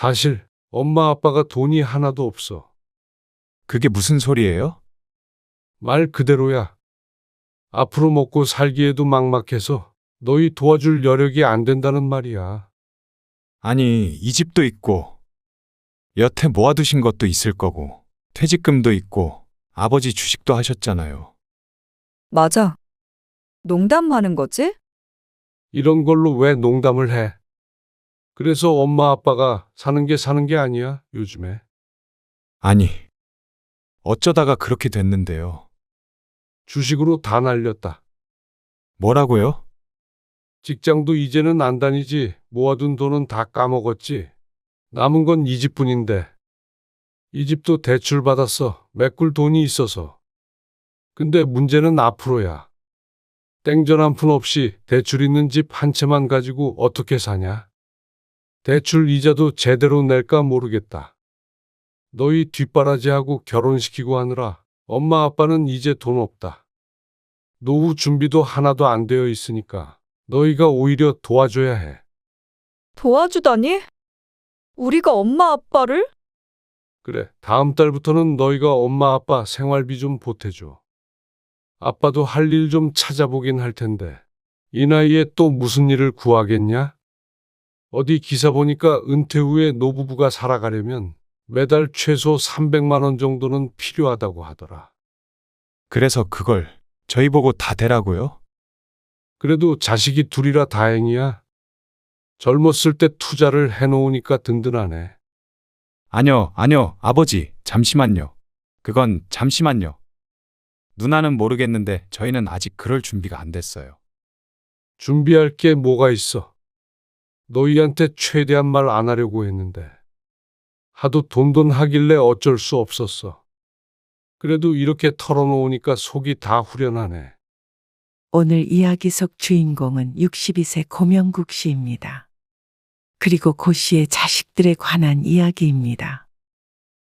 사실 엄마 아빠가 돈이 하나도 없어. 그게 무슨 소리예요? 말 그대로야. 앞으로 먹고 살기에도 막막해서 너희 도와줄 여력이 안 된다는 말이야. 아니, 이 집도 있고, 여태 모아두신 것도 있을 거고, 퇴직금도 있고, 아버지 주식도 하셨잖아요. 맞아. 농담하는 거지? 이런 걸로 왜 농담을 해? 그래서 엄마 아빠가 사는 게 아니야, 요즘에. 아니, 어쩌다가 그렇게 됐는데요. 주식으로 다 날렸다. 뭐라고요? 직장도 이제는 안 다니지. 모아둔 돈은 다 까먹었지. 남은 건 이 집뿐인데. 이 집도 대출 받았어. 메꿀 돈이 있어서. 근데 문제는 앞으로야. 땡전 한 푼 없이 대출 있는 집 한 채만 가지고 어떻게 사냐? 대출 이자도 제대로 낼까 모르겠다. 너희 뒷바라지하고 결혼시키고 하느라 엄마 아빠는 이제 돈 없다. 노후 준비도 하나도 안 되어 있으니까 너희가 오히려 도와줘야 해. 도와주다니? 우리가 엄마 아빠를? 그래, 다음 달부터는 너희가 엄마 아빠 생활비 좀 보태줘. 아빠도 할 일 좀 찾아보긴 할 텐데 이 나이에 또 무슨 일을 구하겠냐? 어디 기사 보니까 은퇴 후에 노부부가 살아가려면 매달 최소 300만 원 정도는 필요하다고 하더라. 그래서 그걸 저희 보고 다 대라고요? 그래도 자식이 둘이라 다행이야. 젊었을 때 투자를 해놓으니까 든든하네. 아니요, 아버지, 잠시만요. 그건 잠시만요. 누나는 모르겠는데 저희는 아직 그럴 준비가 안 됐어요. 준비할 게 뭐가 있어? 너희한테 최대한 말 안 하려고 했는데 하도 돈돈 하길래 어쩔 수 없었어. 그래도 이렇게 털어놓으니까 속이 다 후련하네. 오늘 이야기 속 주인공은 62세 고명국 씨입니다. 그리고 고 씨의 자식들에 관한 이야기입니다.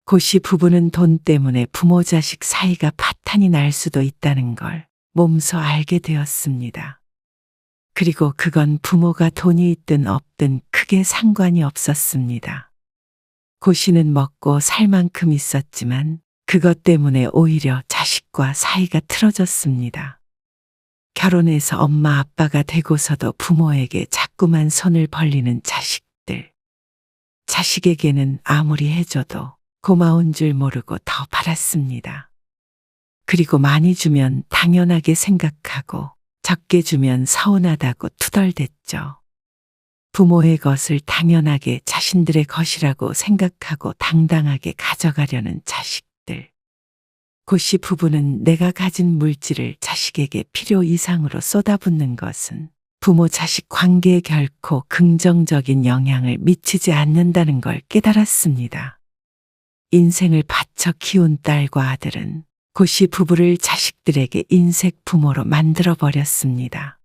고 씨 부부는 돈 때문에 부모 자식 사이가 파탄이 날 수도 있다는 걸 몸소 알게 되었습니다. 그리고 그건 부모가 돈이 있든 없든 크게 상관이 없었습니다. 고 씨는 먹고 살 만큼 있었지만 그것 때문에 오히려 자식과 사이가 틀어졌습니다. 결혼해서 엄마 아빠가 되고서도 부모에게 자꾸만 손을 벌리는 자식들. 자식에게는 아무리 해줘도 고마운 줄 모르고 더 받았습니다. 그리고 많이 주면 당연하게 생각하고 적게 주면 서운하다고 투덜댔죠. 부모의 것을 당연하게 자신들의 것이라고 생각하고 당당하게 가져가려는 자식들. 고 씨 부부는 내가 가진 물질을 자식에게 필요 이상으로 쏟아붓는 것은 부모 자식 관계에 결코 긍정적인 영향을 미치지 않는다는 걸 깨달았습니다. 인생을 바쳐 키운 딸과 아들은 고 씨 부부를 자식들에게 인색 부모로 만들어 버렸습니다.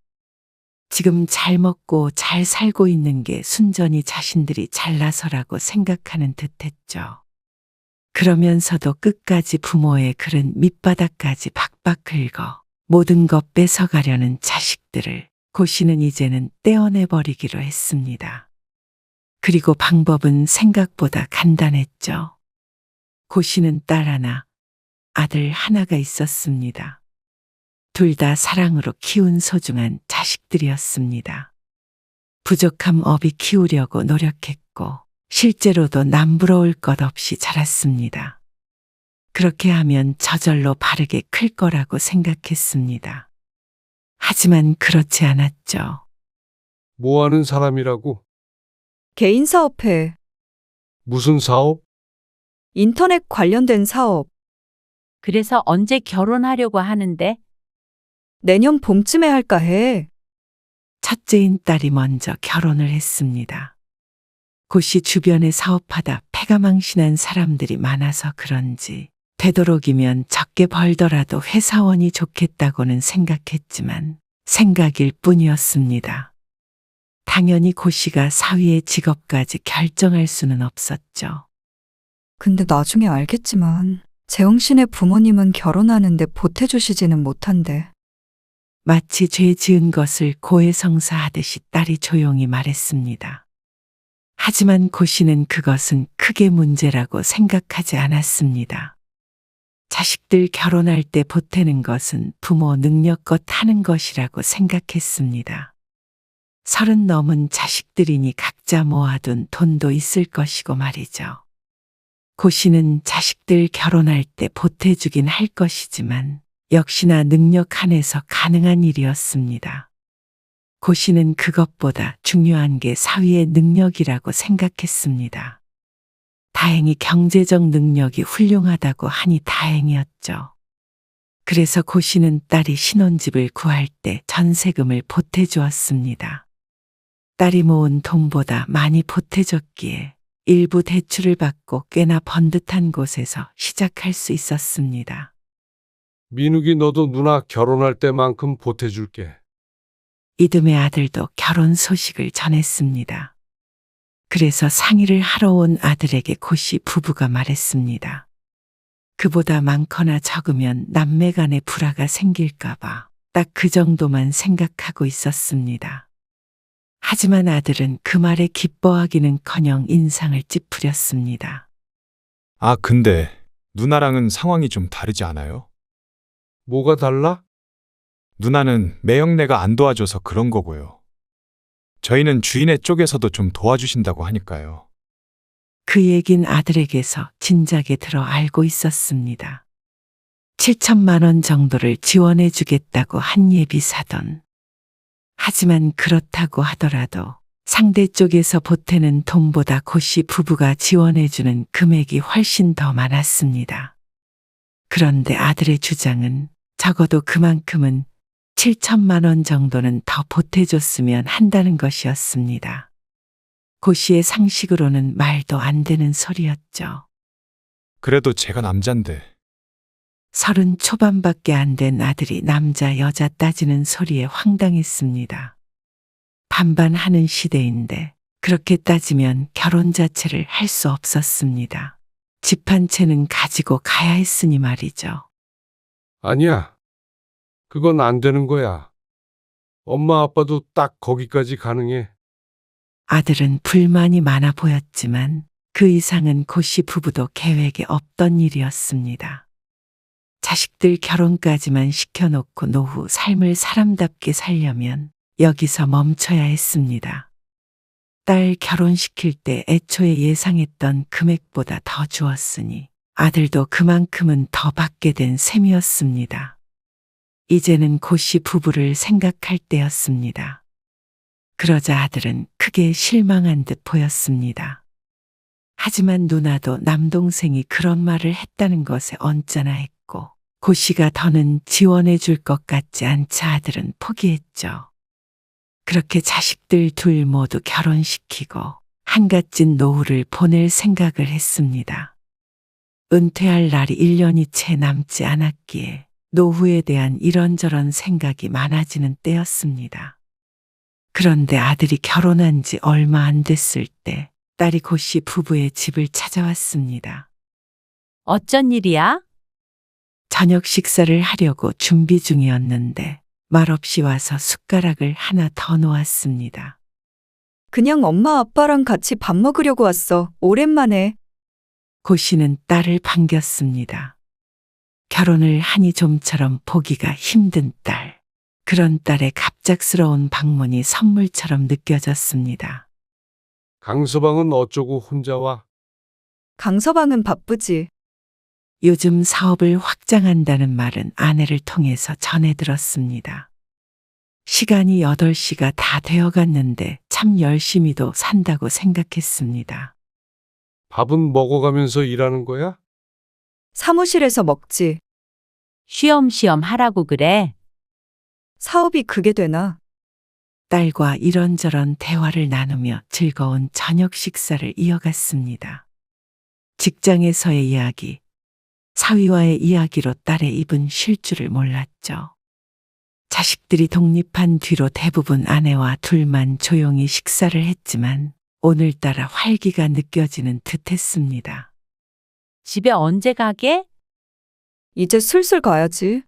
지금 잘 먹고 잘 살고 있는 게 순전히 자신들이 잘나서라고 생각하는 듯했죠. 그러면서도 끝까지 부모의 그른 밑바닥까지 박박 긁어 모든 것 뺏어가려는 자식들을 고 씨는 이제는 떼어내버리기로 했습니다. 그리고 방법은 생각보다 간단했죠. 고 씨는 딸 하나, 아들 하나가 있었습니다. 둘 다 사랑으로 키운 소중한 자식들이었습니다. 부족함 없이 키우려고 노력했고 실제로도 남부러울 것 없이 자랐습니다. 그렇게 하면 저절로 바르게 클 거라고 생각했습니다. 하지만 그렇지 않았죠. 뭐 하는 사람이라고? 개인 사업해. 무슨 사업? 인터넷 관련된 사업. 그래서 언제 결혼하려고 하는데? 내년 봄쯤에 할까 해. 첫째인 딸이 먼저 결혼을 했습니다. 고 씨 주변에 사업하다 패가망신한 사람들이 많아서 그런지 되도록이면 적게 벌더라도 회사원이 좋겠다고는 생각했지만 생각일 뿐이었습니다. 당연히 고 씨가 사위의 직업까지 결정할 수는 없었죠. 근데 나중에 알겠지만 재홍 씨네 부모님은 결혼하는데 보태주시지는 못한대. 마치 죄 지은 것을 고해성사하듯이 딸이 조용히 말했습니다. 하지만 고 씨는 그것은 크게 문제라고 생각하지 않았습니다. 자식들 결혼할 때 보태는 것은 부모 능력껏 하는 것이라고 생각했습니다. 30 넘은 자식들이니 각자 모아둔 돈도 있을 것이고 말이죠. 고 씨는 자식들 결혼할 때 보태주긴 할 것이지만 역시나 능력 한에서 가능한 일이었습니다. 고 씨는 그것보다 중요한 게 사위의 능력이라고 생각했습니다. 다행히 경제적 능력이 훌륭하다고 하니 다행이었죠. 그래서 고 씨는 딸이 신혼집을 구할 때 전세금을 보태주었습니다. 딸이 모은 돈보다 많이 보태줬기에 일부 대출을 받고 꽤나 번듯한 곳에서 시작할 수 있었습니다. 민욱이 너도 누나 결혼할 때만큼 보태줄게. 이듬해 아들도 결혼 소식을 전했습니다. 그래서 상의를 하러 온 아들에게 고 씨 부부가 말했습니다. 그보다 많거나 적으면 남매 간의 불화가 생길까봐 딱 그 정도만 생각하고 있었습니다. 하지만 아들은 그 말에 기뻐하기는커녕 인상을 찌푸렸습니다. 아, 근데 누나랑은 상황이 좀 다르지 않아요? 뭐가 달라? 누나는 매형네가 안 도와줘서 그런 거고요. 저희는 주인의 쪽에서도 좀 도와주신다고 하니까요. 그 얘긴 아들에게서 진작에 들어 알고 있었습니다. 7천만 원 정도를 지원해 주겠다고 한 예비사돈. 하지만 그렇다고 하더라도 상대 쪽에서 보태는 돈보다 고 씨 부부가 지원해 주는 금액이 훨씬 더 많았습니다. 그런데 아들의 주장은 적어도 그만큼은 7천만 원 정도는 더 보태줬으면 한다는 것이었습니다. 고 씨의 상식으로는 말도 안 되는 소리였죠. 그래도 제가 남잔데 30 초반밖에 안 된 아들이 남자 여자 따지는 소리에 황당했습니다. 반반하는 시대인데 그렇게 따지면 결혼 자체를 할 수 없었습니다. 집 한 채는 가지고 가야 했으니 말이죠. 아니야. 그건 안 되는 거야. 엄마 아빠도 딱 거기까지 가능해. 아들은 불만이 많아 보였지만 그 이상은 고 씨 부부도 계획에 없던 일이었습니다. 자식들 결혼까지만 시켜놓고 노후 삶을 사람답게 살려면 여기서 멈춰야 했습니다. 딸 결혼시킬 때 애초에 예상했던 금액보다 더 주었으니 아들도 그만큼은 더 받게 된 셈이었습니다. 이제는 고 씨 부부를 생각할 때였습니다. 그러자 아들은 크게 실망한 듯 보였습니다. 하지만 누나도 남동생이 그런 말을 했다는 것에 언짢아 했고 고 씨가 더는 지원해 줄 것 같지 않자 아들은 포기했죠. 그렇게 자식들 둘 모두 결혼시키고 한갓진 노후를 보낼 생각을 했습니다. 은퇴할 날이 1년이 채 남지 않았기에 노후에 대한 이런저런 생각이 많아지는 때였습니다. 그런데 아들이 결혼한 지 얼마 안 됐을 때 딸이 고 씨 부부의 집을 찾아왔습니다. 어쩐 일이야? 저녁 식사를 하려고 준비 중이었는데 말없이 와서 숟가락을 하나 더 놓았습니다. 그냥 엄마 아빠랑 같이 밥 먹으려고 왔어. 오랜만에. 고 씨는 딸을 반겼습니다. 결혼을 하니 좀처럼 보기가 힘든 딸. 그런 딸의 갑작스러운 방문이 선물처럼 느껴졌습니다. 강서방은 어쩌고 혼자 와? 강서방은 바쁘지. 요즘 사업을 확장한다는 말은 아내를 통해서 전해 들었습니다. 시간이 8시가 다 되어 갔는데 참 열심히도 산다고 생각했습니다. 밥은 먹어가면서 일하는 거야? 사무실에서 먹지. 쉬엄쉬엄 하라고 그래. 사업이 그게 되나? 딸과 이런저런 대화를 나누며 즐거운 저녁 식사를 이어갔습니다. 직장에서의 이야기, 사위와의 이야기로 딸의 입은 쉴 줄을 몰랐죠. 자식들이 독립한 뒤로 대부분 아내와 둘만 조용히 식사를 했지만 오늘따라 활기가 느껴지는 듯했습니다. 집에 언제 가게? 이제 슬슬 가야지.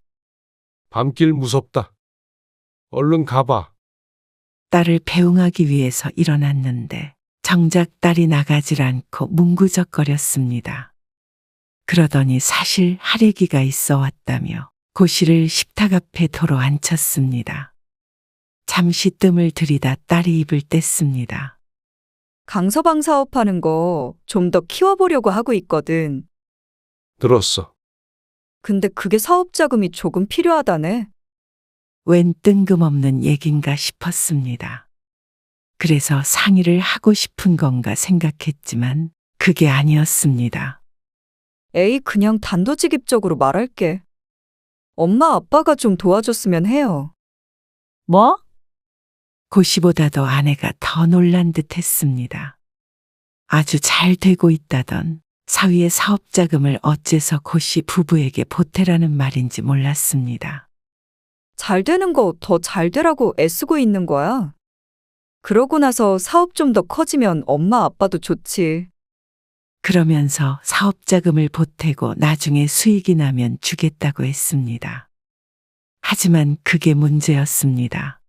밤길 무섭다. 얼른 가봐. 딸을 배웅하기 위해서 일어났는데 정작 딸이 나가질 않고 뭉구적거렸습니다. 그러더니 사실 할애기가 있어 왔다며 고씨를 식탁 앞에 도로 앉혔습니다. 잠시 뜸을 들이다 딸이 입을 뗐습니다. 강서방 사업하는 거 좀 더 키워보려고 하고 있거든. 들었어. 근데 그게 사업 자금이 조금 필요하다네. 웬 뜬금없는 얘긴가 싶었습니다. 그래서 상의를 하고 싶은 건가 생각했지만 그게 아니었습니다. 에이, 그냥 단도직입적으로 말할게. 엄마 아빠가 좀 도와줬으면 해요. 뭐? 고시보다도 아내가 더 놀란 듯 했습니다. 아주 잘 되고 있다던 사위의 사업 자금을 어째서 고씨 부부에게 보태라는 말인지 몰랐습니다. 잘 되는 거 더 잘 되라고 애쓰고 있는 거야. 그러고 나서 사업 좀 더 커지면 엄마 아빠도 좋지. 그러면서 사업 자금을 보태고 나중에 수익이 나면 주겠다고 했습니다. 하지만 그게 문제였습니다.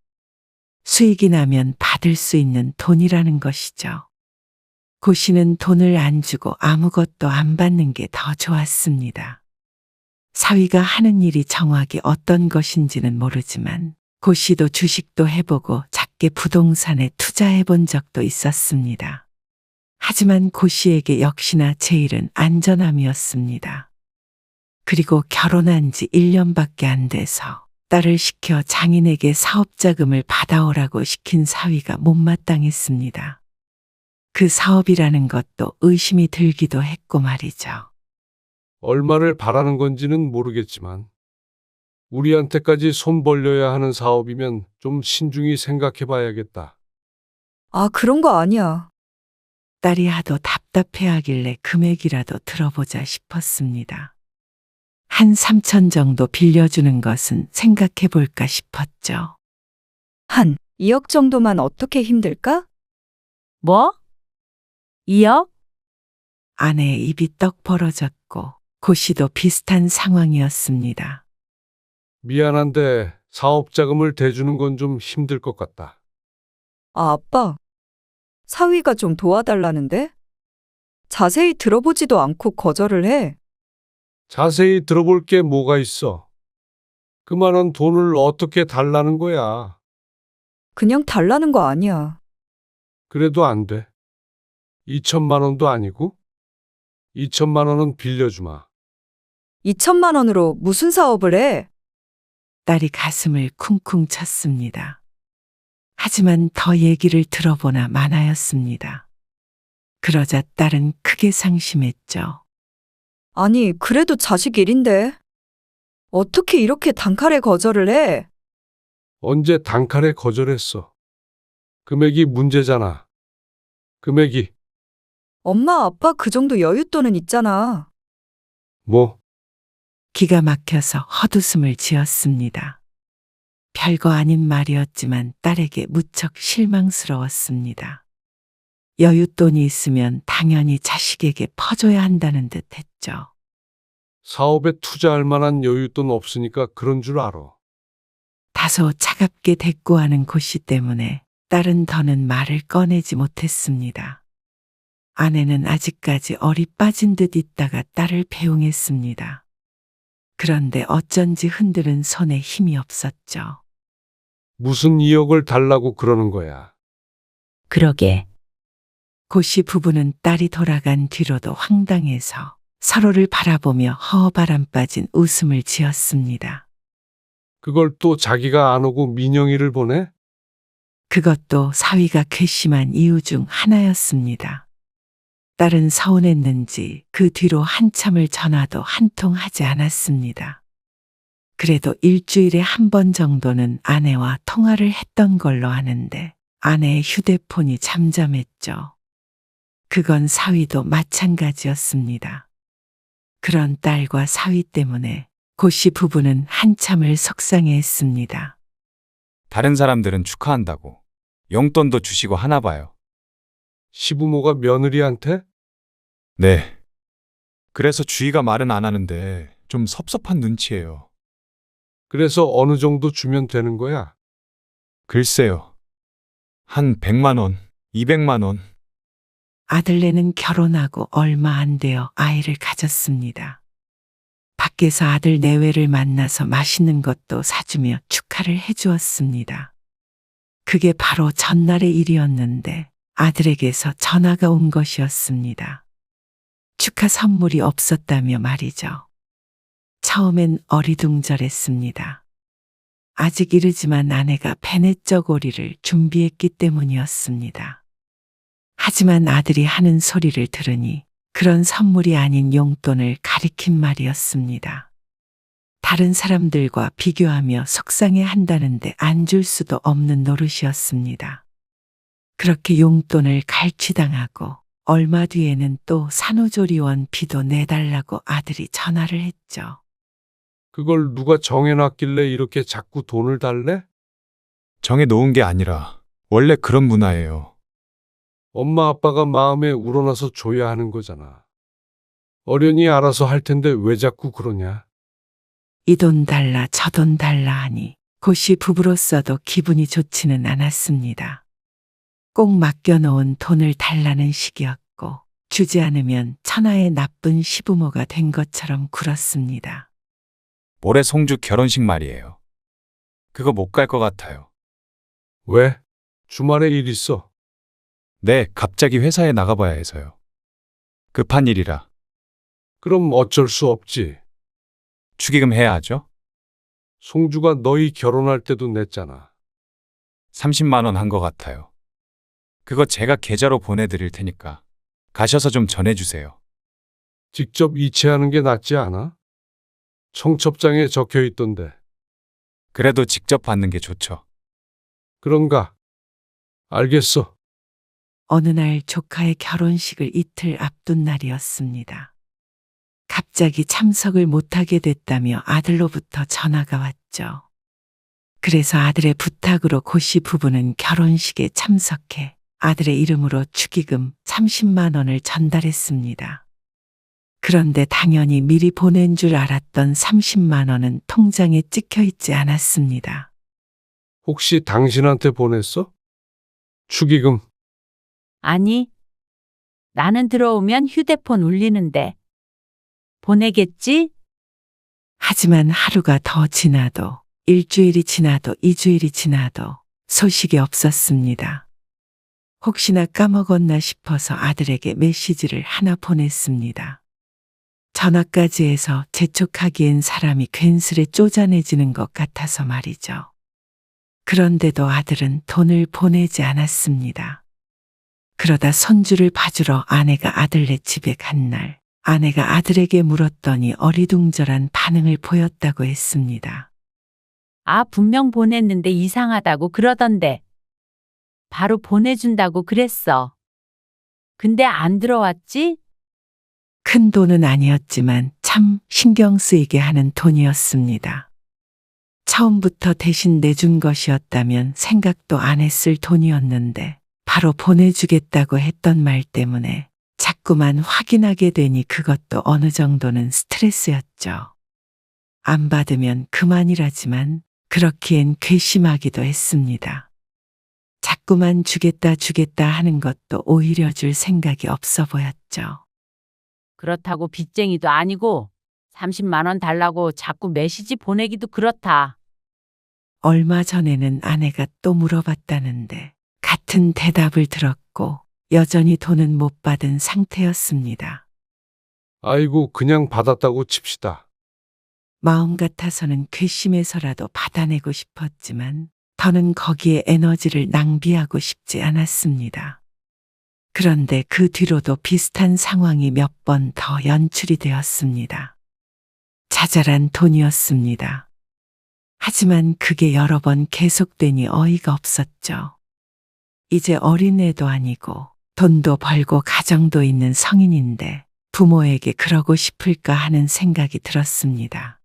수익이 나면 받을 수 있는 돈이라는 것이죠. 고씨는 돈을 안 주고 아무것도 안 받는 게 더 좋았습니다. 사위가 하는 일이 정확히 어떤 것인지는 모르지만 고씨도 주식도 해보고 작게 부동산에 투자해 본 적도 있었습니다. 하지만 고씨에게 역시나 제일은 안전함이었습니다. 그리고 결혼한 지 1년밖에 안 돼서 딸을 시켜 장인에게 사업자금을 받아오라고 시킨 사위가 못마땅했습니다. 그 사업이라는 것도 의심이 들기도 했고 말이죠. 얼마를 바라는 건지는 모르겠지만 우리한테까지 손 벌려야 하는 사업이면 좀 신중히 생각해 봐야겠다. 아, 그런 거 아니야. 딸이 하도 답답해하길래 금액이라도 들어보자 싶었습니다. 한 3천 정도 빌려주는 것은 생각해 볼까 싶었죠. 한 2억 정도만 어떻게 힘들까? 뭐? 2억? 아내의 입이 떡 벌어졌고 고씨도 비슷한 상황이었습니다. 미안한데 사업 자금을 대주는 건 좀 힘들 것 같다. 아, 아빠. 사위가 좀 도와달라는데? 자세히 들어보지도 않고 거절을 해. 자세히 들어볼 게 뭐가 있어? 그만한 돈을 어떻게 달라는 거야? 그냥 달라는 거 아니야. 그래도 안 돼. 2천만 원도 아니고? 2천만 원은 빌려주마. 2천만 원으로 무슨 사업을 해? 딸이 가슴을 쿵쿵 쳤습니다. 하지만 더 얘기를 들어보나 마나였습니다. 그러자 딸은 크게 상심했죠. 아니, 그래도 자식 일인데. 어떻게 이렇게 단칼에 거절을 해? 언제 단칼에 거절했어? 금액이 문제잖아. 금액이 엄마, 아빠 그 정도 여윳돈은 있잖아. 뭐? 기가 막혀서 헛웃음을 지었습니다. 별거 아닌 말이었지만 딸에게 무척 실망스러웠습니다. 여윳돈이 있으면 당연히 자식에게 퍼줘야 한다는 듯 했죠. 사업에 투자할 만한 여윳돈 없으니까 그런 줄 알아. 다소 차갑게 대꾸하는 고씨 때문에 딸은 더는 말을 꺼내지 못했습니다. 아내는 아직까지 얼이 빠진 듯 있다가 딸을 배웅했습니다. 그런데 어쩐지 흔드는 손에 힘이 없었죠. 무슨 2억을 달라고 그러는 거야. 그러게. 고씨 부부는 딸이 돌아간 뒤로도 황당해서 서로를 바라보며 허허바람 빠진 웃음을 지었습니다. 그걸 또 자기가 안 오고 민영이를 보내? 그것도 사위가 괘씸한 이유 중 하나였습니다. 딸은 서운했는지 그 뒤로 한참을 전화도 한 통 하지 않았습니다. 그래도 일주일에 한 번 정도는 아내와 통화를 했던 걸로 아는데 아내의 휴대폰이 잠잠했죠. 그건 사위도 마찬가지였습니다. 그런 딸과 사위 때문에 고씨 부부는 한참을 속상해했습니다. 다른 사람들은 축하한다고 용돈도 주시고 하나 봐요. 시부모가 며느리한테? 네. 그래서 주희가 말은 안 하는데 좀 섭섭한 눈치예요. 그래서 어느 정도 주면 되는 거야? 글쎄요. 한 100만 원, 200만 원. 아들네는 결혼하고 얼마 안 되어 아이를 가졌습니다. 밖에서 아들 내외를 만나서 맛있는 것도 사주며 축하를 해주었습니다. 그게 바로 전날의 일이었는데 아들에게서 전화가 온 것이었습니다. 축하 선물이 없었다며 말이죠. 처음엔 어리둥절했습니다. 아직 이르지만 아내가 베넷저고리를 준비했기 때문이었습니다. 하지만 아들이 하는 소리를 들으니 그런 선물이 아닌 용돈을 가리킨 말이었습니다. 다른 사람들과 비교하며 속상해 한다는데 안 줄 수도 없는 노릇이었습니다. 그렇게 용돈을 갈취당하고 얼마 뒤에는 또 산후조리원 비도 내달라고 아들이 전화를 했죠. 그걸 누가 정해놨길래 이렇게 자꾸 돈을 달래? 정해 놓은 게 아니라 원래 그런 문화예요. 엄마 아빠가 마음에 우러나서 줘야 하는 거잖아. 어련히 알아서 할 텐데 왜 자꾸 그러냐? 이 돈 달라 저 돈 달라 하니 고씨 부부로서도 기분이 좋지는 않았습니다. 꼭 맡겨놓은 돈을 달라는 식이었고 주지 않으면 천하의 나쁜 시부모가 된 것처럼 굴었습니다. 모레 송주 결혼식 말이에요. 그거 못 갈 것 같아요. 왜? 주말에 일 있어. 네, 갑자기 회사에 나가봐야 해서요. 급한 일이라. 그럼 어쩔 수 없지. 축의금 해야 하죠? 송주가 너희 결혼할 때도 냈잖아. 30만 원 한 것 같아요. 그거 제가 계좌로 보내드릴 테니까 가셔서 좀 전해주세요. 직접 이체하는 게 낫지 않아? 청첩장에 적혀 있던데. 그래도 직접 받는 게 좋죠. 그런가? 알겠어. 어느 날 조카의 결혼식을 이틀 앞둔 날이었습니다. 갑자기 참석을 못하게 됐다며 아들로부터 전화가 왔죠. 그래서 아들의 부탁으로 고씨 부부는 결혼식에 참석해 아들의 이름으로 축의금 30만 원을 전달했습니다. 그런데 당연히 미리 보낸 줄 알았던 30만 원은 통장에 찍혀 있지 않았습니다. 혹시 당신한테 보냈어? 축의금. 아니, 나는 들어오면 휴대폰 울리는데. 보내겠지? 하지만 하루가 더 지나도 일주일이 지나도 2주일이 지나도 소식이 없었습니다. 혹시나 까먹었나 싶어서 아들에게 메시지를 하나 보냈습니다. 전화까지 해서 재촉하기엔 사람이 괜스레 쪼잔해지는 것 같아서 말이죠. 그런데도 아들은 돈을 보내지 않았습니다. 그러다 손주를 봐주러 아내가 아들네 집에 간 날, 아내가 아들에게 물었더니 어리둥절한 반응을 보였다고 했습니다. 아, 분명 보냈는데 이상하다고 그러던데. 바로 보내준다고 그랬어. 근데 안 들어왔지? 큰 돈은 아니었지만 참 신경 쓰이게 하는 돈이었습니다. 처음부터 대신 내준 것이었다면 생각도 안 했을 돈이었는데 바로 보내주겠다고 했던 말 때문에 자꾸만 확인하게 되니 그것도 어느 정도는 스트레스였죠. 안 받으면 그만이라지만 그렇기엔 괘씸하기도 했습니다. 자꾸만 주겠다 하는 것도 오히려 줄 생각이 없어 보였죠. 그렇다고 빚쟁이도 아니고 30만 원 달라고 자꾸 메시지 보내기도 그렇다. 얼마 전에는 아내가 또 물어봤다는데 같은 대답을 들었고 여전히 돈은 못 받은 상태였습니다. 아이고, 그냥 받았다고 칩시다. 마음 같아서는 괘씸해서라도 받아내고 싶었지만 더는 거기에 에너지를 낭비하고 싶지 않았습니다. 그런데 그 뒤로도 비슷한 상황이 몇 번 더 연출이 되었습니다. 자잘한 돈이었습니다. 하지만 그게 여러 번 계속되니 어이가 없었죠. 이제 어린애도 아니고 돈도 벌고 가정도 있는 성인인데 부모에게 그러고 싶을까 하는 생각이 들었습니다.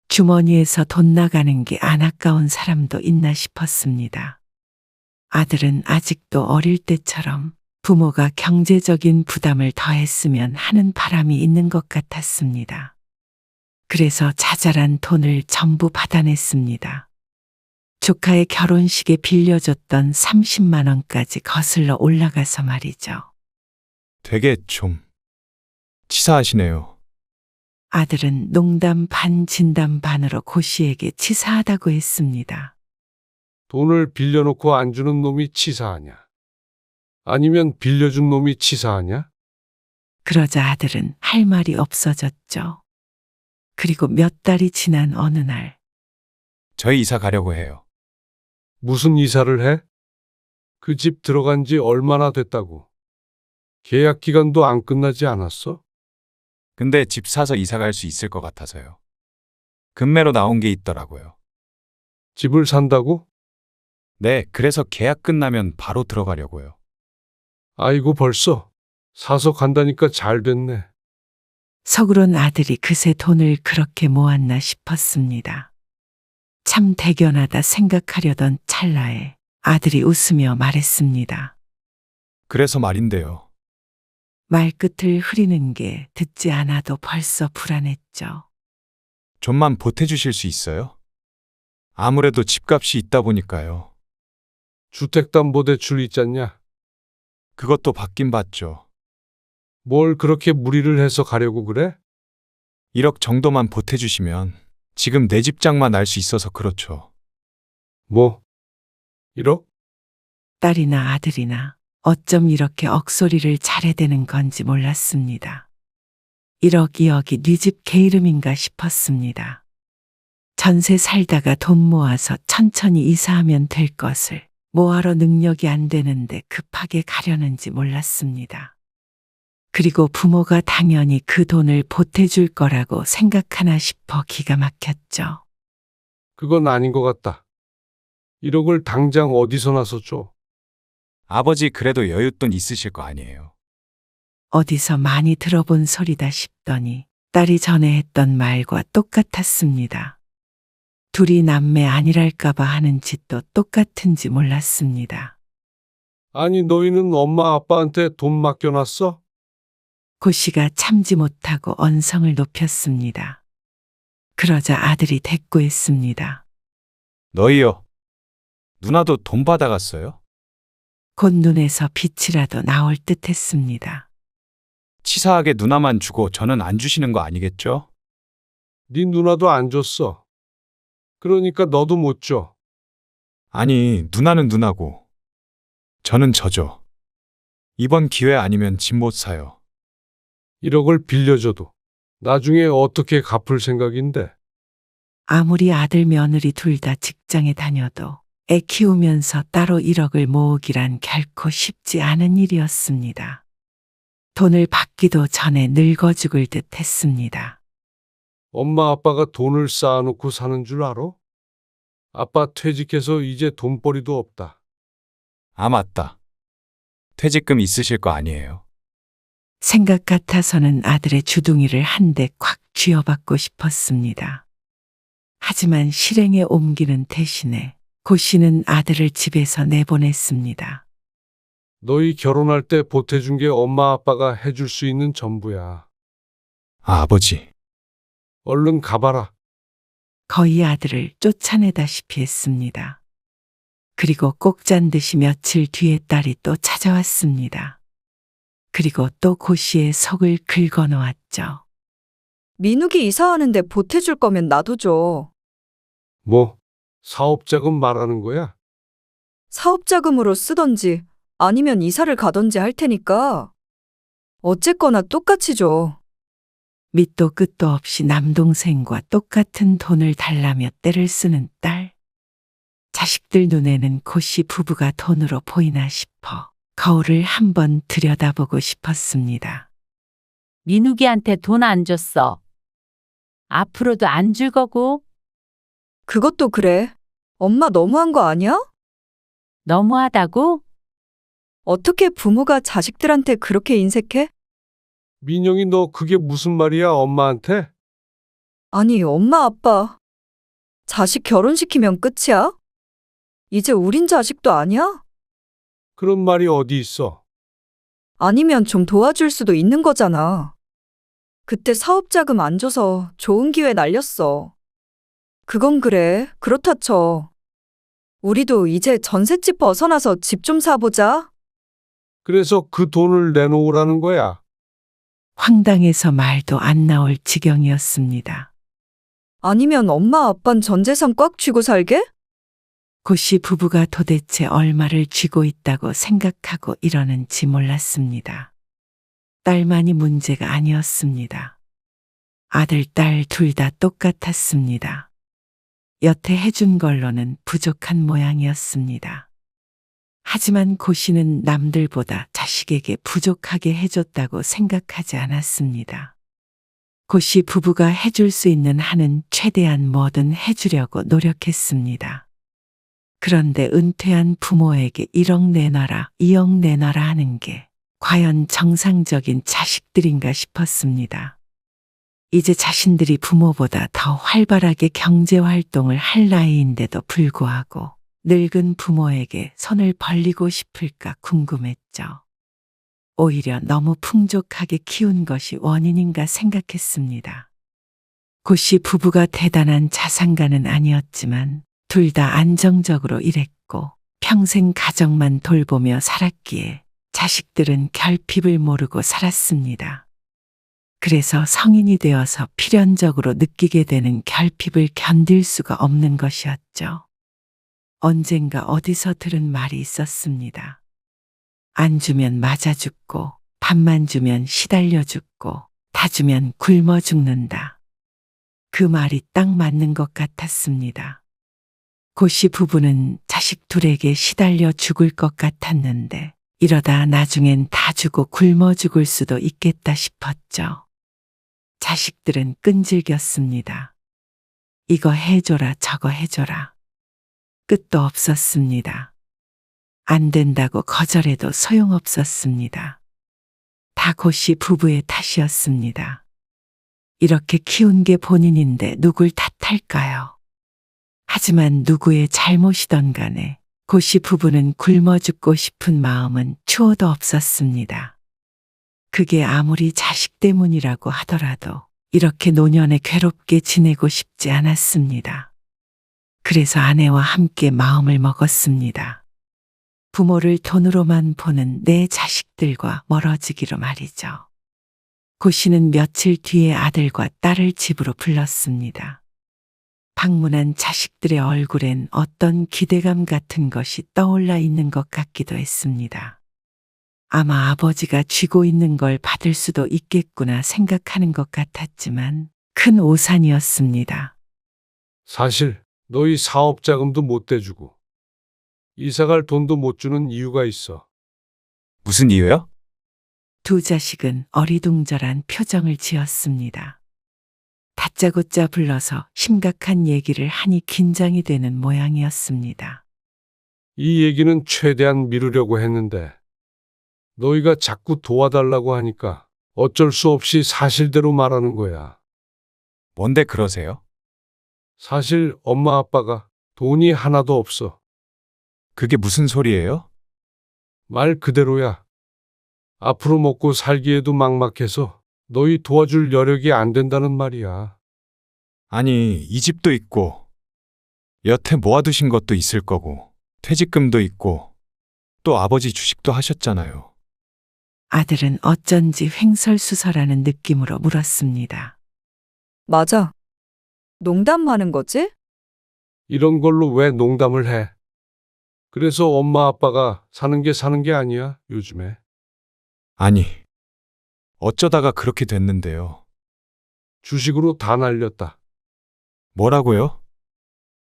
주머니에서 돈 나가는 게 안 아까운 사람도 있나 싶었습니다. 아들은 아직도 어릴 때처럼 부모가 경제적인 부담을 더했으면 하는 바람이 있는 것 같았습니다. 그래서 자잘한 돈을 전부 받아냈습니다. 조카의 결혼식에 빌려줬던 30만 원까지 거슬러 올라가서 말이죠. 되게 좀 치사하시네요. 아들은 농담 반 진담 반으로 고 씨에게 치사하다고 했습니다. 돈을 빌려놓고 안 주는 놈이 치사하냐? 아니면 빌려준 놈이 치사하냐? 그러자 아들은 할 말이 없어졌죠. 그리고 몇 달이 지난 어느 날 저희 이사 가려고 해요. 무슨 이사를 해? 그 집 들어간 지 얼마나 됐다고? 계약 기간도 안 끝나지 않았어? 근데 집 사서 이사 갈 수 있을 것 같아서요. 금매로 나온 게 있더라고요. 집을 산다고? 네, 그래서 계약 끝나면 바로 들어가려고요. 아이고 벌써 사서 간다니까 잘 됐네. 속으론 아들이 그새 돈을 그렇게 모았나 싶었습니다. 참 대견하다 생각하려던 찰나에 아들이 웃으며 말했습니다. 그래서 말인데요. 말끝을 흐리는 게 듣지 않아도 벌써 불안했죠. 좀만 보태주실 수 있어요? 아무래도 집값이 있다 보니까요. 주택담보대출 있잖냐? 그것도 받긴 받죠. 뭘 그렇게 무리를 해서 가려고 그래? 1억 정도만 보태주시면 지금 내 집장만 알 수 있어서 그렇죠. 뭐? 1억? 딸이나 아들이나 어쩜 이렇게 억소리를 잘해대는 건지 몰랐습니다. 1억 2억이 네 집 개 이름인가 싶었습니다. 전세 살다가 돈 모아서 천천히 이사하면 될 것을 뭐하러 능력이 안 되는데 급하게 가려는지 몰랐습니다. 그리고 부모가 당연히 그 돈을 보태줄 거라고 생각하나 싶어 기가 막혔죠. 그건 아닌 것 같다. 1억을 당장 어디서 나서 줘? 아버지 그래도 여윳돈 있으실 거 아니에요. 어디서 많이 들어본 소리다 싶더니 딸이 전에 했던 말과 똑같았습니다. 둘이 남매 아니랄까봐 하는 짓도 똑같은지 몰랐습니다. 아니 너희는 엄마 아빠한테 돈 맡겨놨어? 고 씨가 참지 못하고 언성을 높였습니다. 그러자 아들이 대꾸했습니다. 너희요. 누나도 돈 받아갔어요? 곧 눈에서 빛이라도 나올 듯 했습니다. 치사하게 누나만 주고 저는 안 주시는 거 아니겠죠? 네 누나도 안 줬어. 그러니까 너도 못 줘. 아니, 누나는 누나고 저는 저죠. 이번 기회 아니면 집 못 사요. 1억을 빌려줘도 나중에 어떻게 갚을 생각인데? 아무리 아들 며느리 둘 다 직장에 다녀도 애 키우면서 따로 1억을 모으기란 결코 쉽지 않은 일이었습니다. 돈을 받기도 전에 늙어 죽을 듯 했습니다. 엄마 아빠가 돈을 쌓아놓고 사는 줄 알아? 아빠 퇴직해서 이제 돈벌이도 없다. 아, 맞다. 퇴직금 있으실 거 아니에요. 생각 같아서는 아들의 주둥이를 한 대 콱 쥐어받고 싶었습니다. 하지만 실행에 옮기는 대신에 고 씨는 아들을 집에서 내보냈습니다. 너희 결혼할 때 보태준 게 엄마 아빠가 해줄 수 있는 전부야. 아, 아버지. 얼른 가봐라. 거의 아들을 쫓아내다시피 했습니다. 그리고 꼭 잔 듯이 며칠 뒤에 딸이 또 찾아왔습니다. 그리고 또 고 씨의 속을 긁어놓았죠. 민욱이 이사하는데 보태줄 거면 나도 줘. 뭐? 사업자금 말하는 거야? 사업자금으로 쓰던지 아니면 이사를 가던지 할 테니까. 어쨌거나 똑같이 줘. 밑도 끝도 없이 남동생과 똑같은 돈을 달라며 떼를 쓰는 딸. 자식들 눈에는 고 씨 부부가 돈으로 보이나 싶어 거울을 한번 들여다보고 싶었습니다. 민욱이한테 돈 안 줬어. 앞으로도 안 줄 거고. 그것도 그래. 엄마 너무한 거 아니야? 너무하다고? 어떻게 부모가 자식들한테 그렇게 인색해? 민영이 너 그게 무슨 말이야 엄마한테? 아니, 엄마, 아빠. 자식 결혼시키면 끝이야? 이제 우린 자식도 아니야? 그런 말이 어디 있어? 아니면 좀 도와줄 수도 있는 거잖아. 그때 사업자금 안 줘서 좋은 기회 날렸어. 그건 그래. 그렇다 쳐. 우리도 이제 전셋집 벗어나서 집 좀 사보자. 그래서 그 돈을 내놓으라는 거야. 황당해서 말도 안 나올 지경이었습니다. 아니면 엄마 아빤 전 재산 꽉 쥐고 살게? 고씨 부부가 도대체 얼마를 쥐고 있다고 생각하고 이러는지 몰랐습니다. 딸만이 문제가 아니었습니다. 아들, 딸 둘 다 똑같았습니다. 여태 해준 걸로는 부족한 모양이었습니다. 하지만 고씨는 남들보다 자식에게 부족하게 해줬다고 생각하지 않았습니다. 고씨 부부가 해줄 수 있는 한은 최대한 뭐든 해주려고 노력했습니다. 그런데 은퇴한 부모에게 1억 내놔라, 2억 내놔라 하는 게 과연 정상적인 자식들인가 싶었습니다. 이제 자신들이 부모보다 더 활발하게 경제활동을 할 나이인데도 불구하고 늙은 부모에게 손을 벌리고 싶을까 궁금했죠. 오히려 너무 풍족하게 키운 것이 원인인가 생각했습니다. 고씨 부부가 대단한 자산가는 아니었지만 둘 다 안정적으로 일했고 평생 가정만 돌보며 살았기에 자식들은 결핍을 모르고 살았습니다. 그래서 성인이 되어서 필연적으로 느끼게 되는 결핍을 견딜 수가 없는 것이었죠. 언젠가 어디서 들은 말이 있었습니다. 안 주면 맞아 죽고, 밥만 주면 시달려 죽고, 다 주면 굶어 죽는다. 그 말이 딱 맞는 것 같았습니다. 고씨 부부는 자식 둘에게 시달려 죽을 것 같았는데 이러다 나중엔 다 주고 굶어 죽을 수도 있겠다 싶었죠. 자식들은 끈질겼습니다. 이거 해줘라 저거 해줘라. 끝도 없었습니다. 안 된다고 거절해도 소용없었습니다. 다 고씨 부부의 탓이었습니다. 이렇게 키운 게 본인인데 누굴 탓할까요? 하지만 누구의 잘못이던 간에 고씨 부부는 굶어 죽고 싶은 마음은 추호도 없었습니다. 그게 아무리 자식 때문이라고 하더라도 이렇게 노년에 괴롭게 지내고 싶지 않았습니다. 그래서 아내와 함께 마음을 먹었습니다. 부모를 돈으로만 보는 내 자식들과 멀어지기로 말이죠. 고씨는 며칠 뒤에 아들과 딸을 집으로 불렀습니다. 방문한 자식들의 얼굴엔 어떤 기대감 같은 것이 떠올라 있는 것 같기도 했습니다. 아마 아버지가 쥐고 있는 걸 받을 수도 있겠구나 생각하는 것 같았지만 큰 오산이었습니다. 사실 너희 사업 자금도 못 대주고 이사갈 돈도 못 주는 이유가 있어. 무슨 이유요? 두 자식은 어리둥절한 표정을 지었습니다. 다짜고짜 불러서 심각한 얘기를 하니 긴장이 되는 모양이었습니다. 이 얘기는 최대한 미루려고 했는데 너희가 자꾸 도와달라고 하니까 어쩔 수 없이 사실대로 말하는 거야. 뭔데 그러세요? 사실 엄마 아빠가 돈이 하나도 없어. 그게 무슨 소리예요? 말 그대로야. 앞으로 먹고 살기에도 막막해서 너희 도와줄 여력이 안 된다는 말이야. 아니, 이 집도 있고, 여태 모아두신 것도 있을 거고, 퇴직금도 있고, 또 아버지 주식도 하셨잖아요. 아들은 어쩐지 횡설수설하는 느낌으로 물었습니다. 맞아. 농담하는 거지? 이런 걸로 왜 농담을 해? 그래서 엄마 아빠가 사는 게 아니야, 요즘에. 아니, 어쩌다가 그렇게 됐는데요. 주식으로 다 날렸다. 뭐라고요?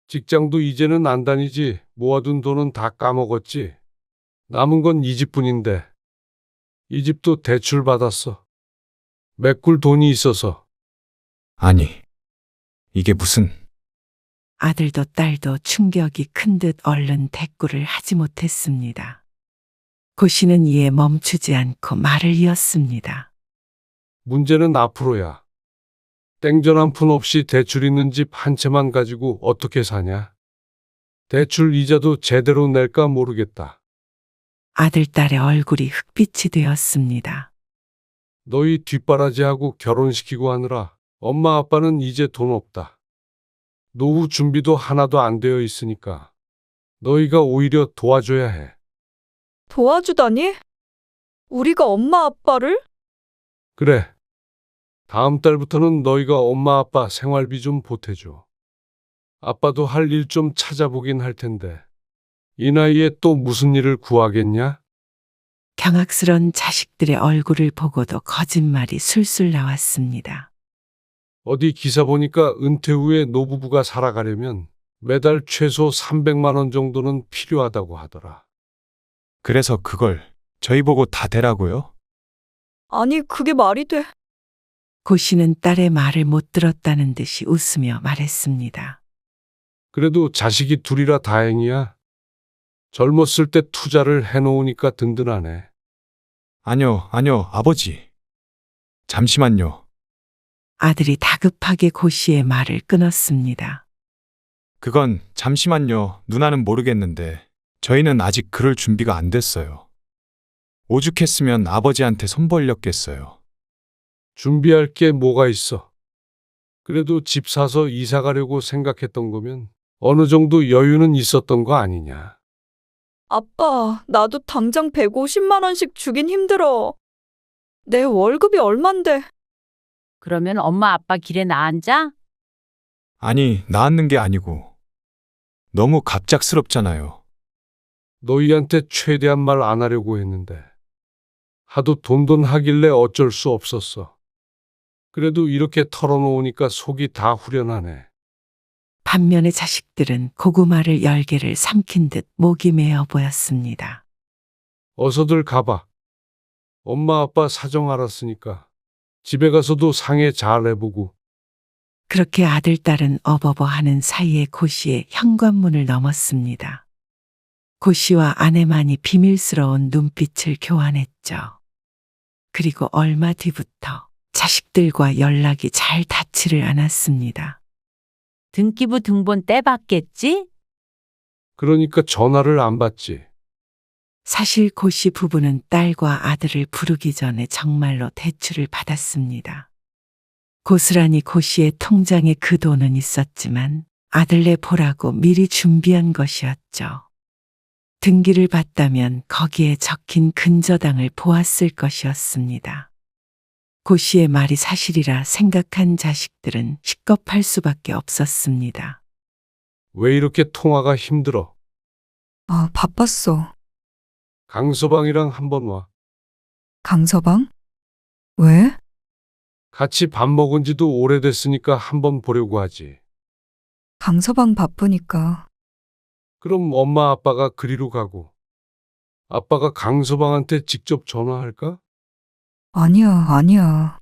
직장도 이제는 안 다니지. 모아둔 돈은 다 까먹었지. 남은 건 이 집뿐인데. 이 집도 대출 받았어. 메꿀 돈이 있어서. 아니, 이게 무슨... 아들도 딸도 충격이 큰 듯 얼른 대꾸를 하지 못했습니다. 고씨는 이에 멈추지 않고 말을 이었습니다. 문제는 앞으로야. 땡전 한 푼 없이 대출 있는 집 한 채만 가지고 어떻게 사냐? 대출 이자도 제대로 낼까 모르겠다. 아들, 딸의 얼굴이 흑빛이 되었습니다. 너희 뒷바라지하고 결혼시키고 하느라 엄마 아빠는 이제 돈 없다. 노후 준비도 하나도 안 되어 있으니까 너희가 오히려 도와줘야 해. 도와주다니? 우리가 엄마 아빠를? 그래. 다음 달부터는 너희가 엄마 아빠 생활비 좀 보태줘. 아빠도 할 일 좀 찾아보긴 할 텐데. 이 나이에 또 무슨 일을 구하겠냐? 경악스런 자식들의 얼굴을 보고도 거짓말이 술술 나왔습니다. 어디 기사 보니까 은퇴 후에 노부부가 살아가려면 매달 최소 300만 원 정도는 필요하다고 하더라. 그래서 그걸 저희 보고 다 대라고요? 아니, 그게 말이 돼. 고 씨는 딸의 말을 못 들었다는 듯이 웃으며 말했습니다. 그래도 자식이 둘이라 다행이야. 젊었을 때 투자를 해놓으니까 든든하네. 아니요, 아버지. 잠시만요. 아들이 다급하게 고 씨의 말을 끊었습니다. 그건 잠시만요. 누나는 모르겠는데 저희는 아직 그럴 준비가 안 됐어요. 오죽했으면 아버지한테 손 벌렸겠어요. 준비할 게 뭐가 있어. 그래도 집 사서 이사 가려고 생각했던 거면 어느 정도 여유는 있었던 거 아니냐. 아빠, 나도 당장 150만 원씩 주긴 힘들어. 내 월급이 얼만데. 그러면 엄마 아빠 길에 나앉아? 아니, 낳았는 게 아니고 너무 갑작스럽잖아요. 너희한테 최대한 말 안 하려고 했는데 하도 돈돈 하길래 어쩔 수 없었어. 그래도 이렇게 털어놓으니까 속이 다 후련하네. 반면에 자식들은 고구마를 10개를 삼킨 듯 목이 메어 보였습니다. 어서들 가봐. 엄마 아빠 사정 알았으니까 집에 가서도 상해 잘 해보고. 그렇게 아들, 딸은 어버버 하는 사이에 고 씨의 현관문을 넘었습니다. 고 씨와 아내만이 비밀스러운 눈빛을 교환했죠. 그리고 얼마 뒤부터 자식들과 연락이 잘 닿지를 않았습니다. 등기부 등본 떼봤겠지? 그러니까 전화를 안 받지. 사실 고 씨 부부는 딸과 아들을 부르기 전에 정말로 대출을 받았습니다. 고스란히 고 씨의 통장에 그 돈은 있었지만 아들네 보라고 미리 준비한 것이었죠. 등기를 받다면 거기에 적힌 근저당을 보았을 것이었습니다. 고 씨의 말이 사실이라 생각한 자식들은 식겁할 수밖에 없었습니다. 왜 이렇게 통화가 힘들어? 아, 바빴어. 강서방이랑 한번 와. 강서방? 왜? 같이 밥 먹은 지도 오래됐으니까 한번 보려고 하지. 강서방 바쁘니까. 그럼 엄마 아빠가 그리로 가고 아빠가 강서방한테 직접 전화할까? 아니야.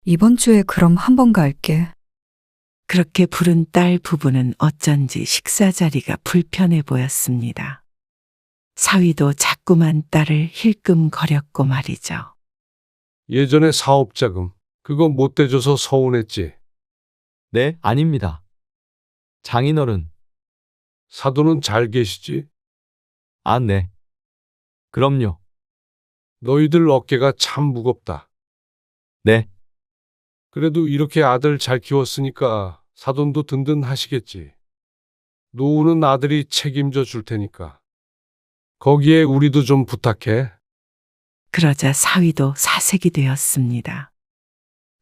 이번 주에 그럼 한번 갈게. 그렇게 부른 딸 부부는 어쩐지 식사 자리가 불편해 보였습니다. 사위도 자꾸만 딸을 힐끔거렸고 말이죠. 예전에 사업자금 그거 못 대줘서 서운했지. 네, 아닙니다. 장인어른, 사돈은 잘 계시지? 아, 네. 그럼요. 너희들 어깨가 참 무겁다. 네, 그래도 이렇게 아들 잘 키웠으니까 사돈도 든든하시겠지. 노후는 아들이 책임져 줄 테니까. 거기에 우리도 좀 부탁해. 그러자 사위도 사색이 되었습니다.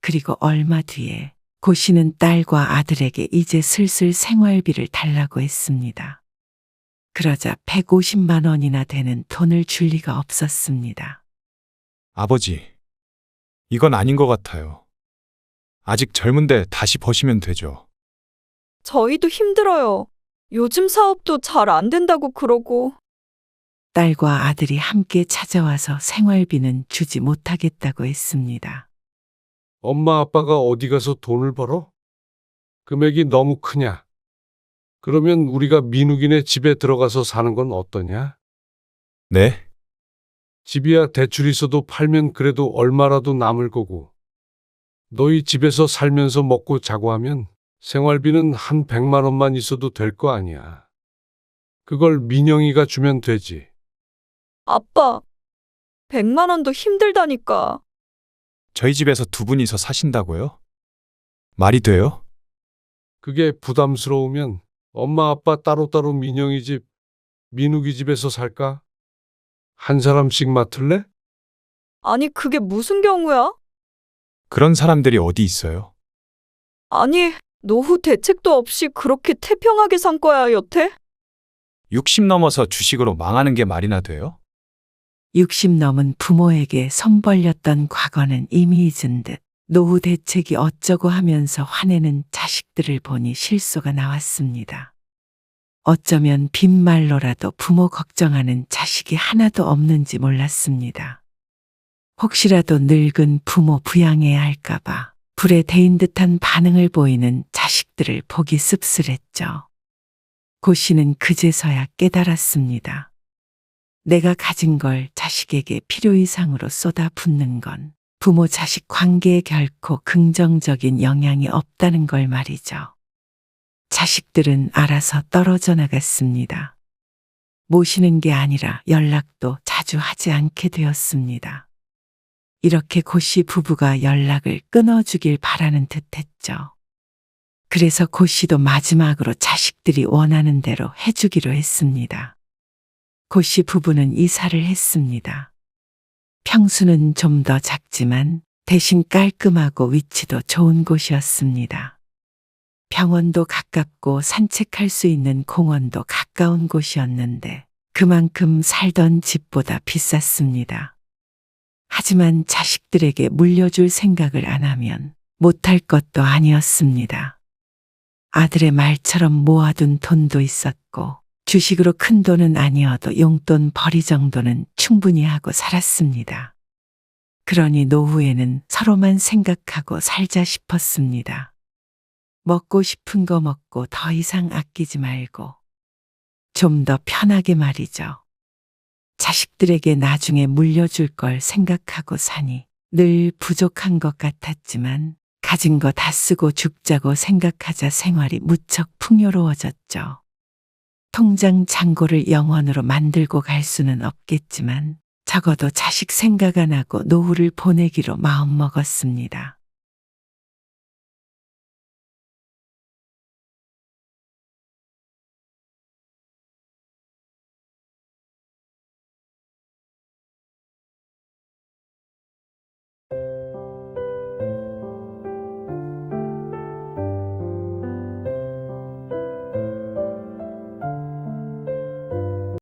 그리고 얼마 뒤에 고 씨는 딸과 아들에게 이제 슬슬 생활비를 달라고 했습니다. 그러자 150만 원이나 되는 돈을 줄 리가 없었습니다. 아버지, 이건 아닌 것 같아요. 아직 젊은데 다시 버시면 되죠. 저희도 힘들어요. 요즘 사업도 잘 안 된다고 그러고. 딸과 아들이 함께 찾아와서 생활비는 주지 못하겠다고 했습니다. 엄마 아빠가 어디 가서 돈을 벌어? 금액이 너무 크냐? 그러면 우리가 민욱이네 집에 들어가서 사는 건 어떠냐? 네? 집이야 대출 있어도 팔면 그래도 얼마라도 남을 거고. 너희 집에서 살면서 먹고 자고 하면 생활비는 한 100만 원만 있어도 될 거 아니야. 그걸 민영이가 주면 되지. 아빠, 100만 원도 힘들다니까. 저희 집에서 두 분이서 사신다고요? 말이 돼요? 그게 부담스러우면 엄마 아빠 따로따로 민영이 집, 민욱이 집에서 살까? 한 사람씩 맡을래? 아니, 그게 무슨 경우야? 그런 사람들이 어디 있어요? 아니, 노후 대책도 없이 그렇게 태평하게 산 거야, 여태? 60 넘어서 주식으로 망하는 게 말이나 돼요? 60 넘은 부모에게 손 벌렸던 과거는 이미 잊은 듯 노후 대책이 어쩌고 하면서 화내는 자식들을 보니 실소가 나왔습니다. 어쩌면 빈말로라도 부모 걱정하는 자식이 하나도 없는지 몰랐습니다. 혹시라도 늙은 부모 부양해야 할까봐 불에 데인 듯한 반응을 보이는 자식들을 보기 씁쓸했죠. 고 씨는 그제서야 깨달았습니다. 내가 가진 걸 자식에게 필요 이상으로 쏟아붓는 건 부모 자식 관계에 결코 긍정적인 영향이 없다는 걸 말이죠. 자식들은 알아서 떨어져 나갔습니다. 모시는 게 아니라 연락도 자주 하지 않게 되었습니다. 이렇게 고 씨 부부가 연락을 끊어주길 바라는 듯 했죠. 그래서 고 씨도 마지막으로 자식들이 원하는 대로 해주기로 했습니다. 고 씨 부부는 이사를 했습니다. 평수는 좀 더 작지만 대신 깔끔하고 위치도 좋은 곳이었습니다. 병원도 가깝고 산책할 수 있는 공원도 가까운 곳이었는데 그만큼 살던 집보다 비쌌습니다. 하지만 자식들에게 물려줄 생각을 안 하면 못할 것도 아니었습니다. 아들의 말처럼 모아둔 돈도 있었고 주식으로 큰 돈은 아니어도 용돈 벌이 정도는 충분히 하고 살았습니다. 그러니 노후에는 서로만 생각하고 살자 싶었습니다. 먹고 싶은 거 먹고 더 이상 아끼지 말고 좀 더 편하게 말이죠. 자식들에게 나중에 물려줄 걸 생각하고 사니 늘 부족한 것 같았지만 가진 거 다 쓰고 죽자고 생각하자 생활이 무척 풍요로워졌죠. 통장 잔고를 영원으로 만들고 갈 수는 없겠지만 적어도 자식 생각 안 하고 노후를 보내기로 마음먹었습니다.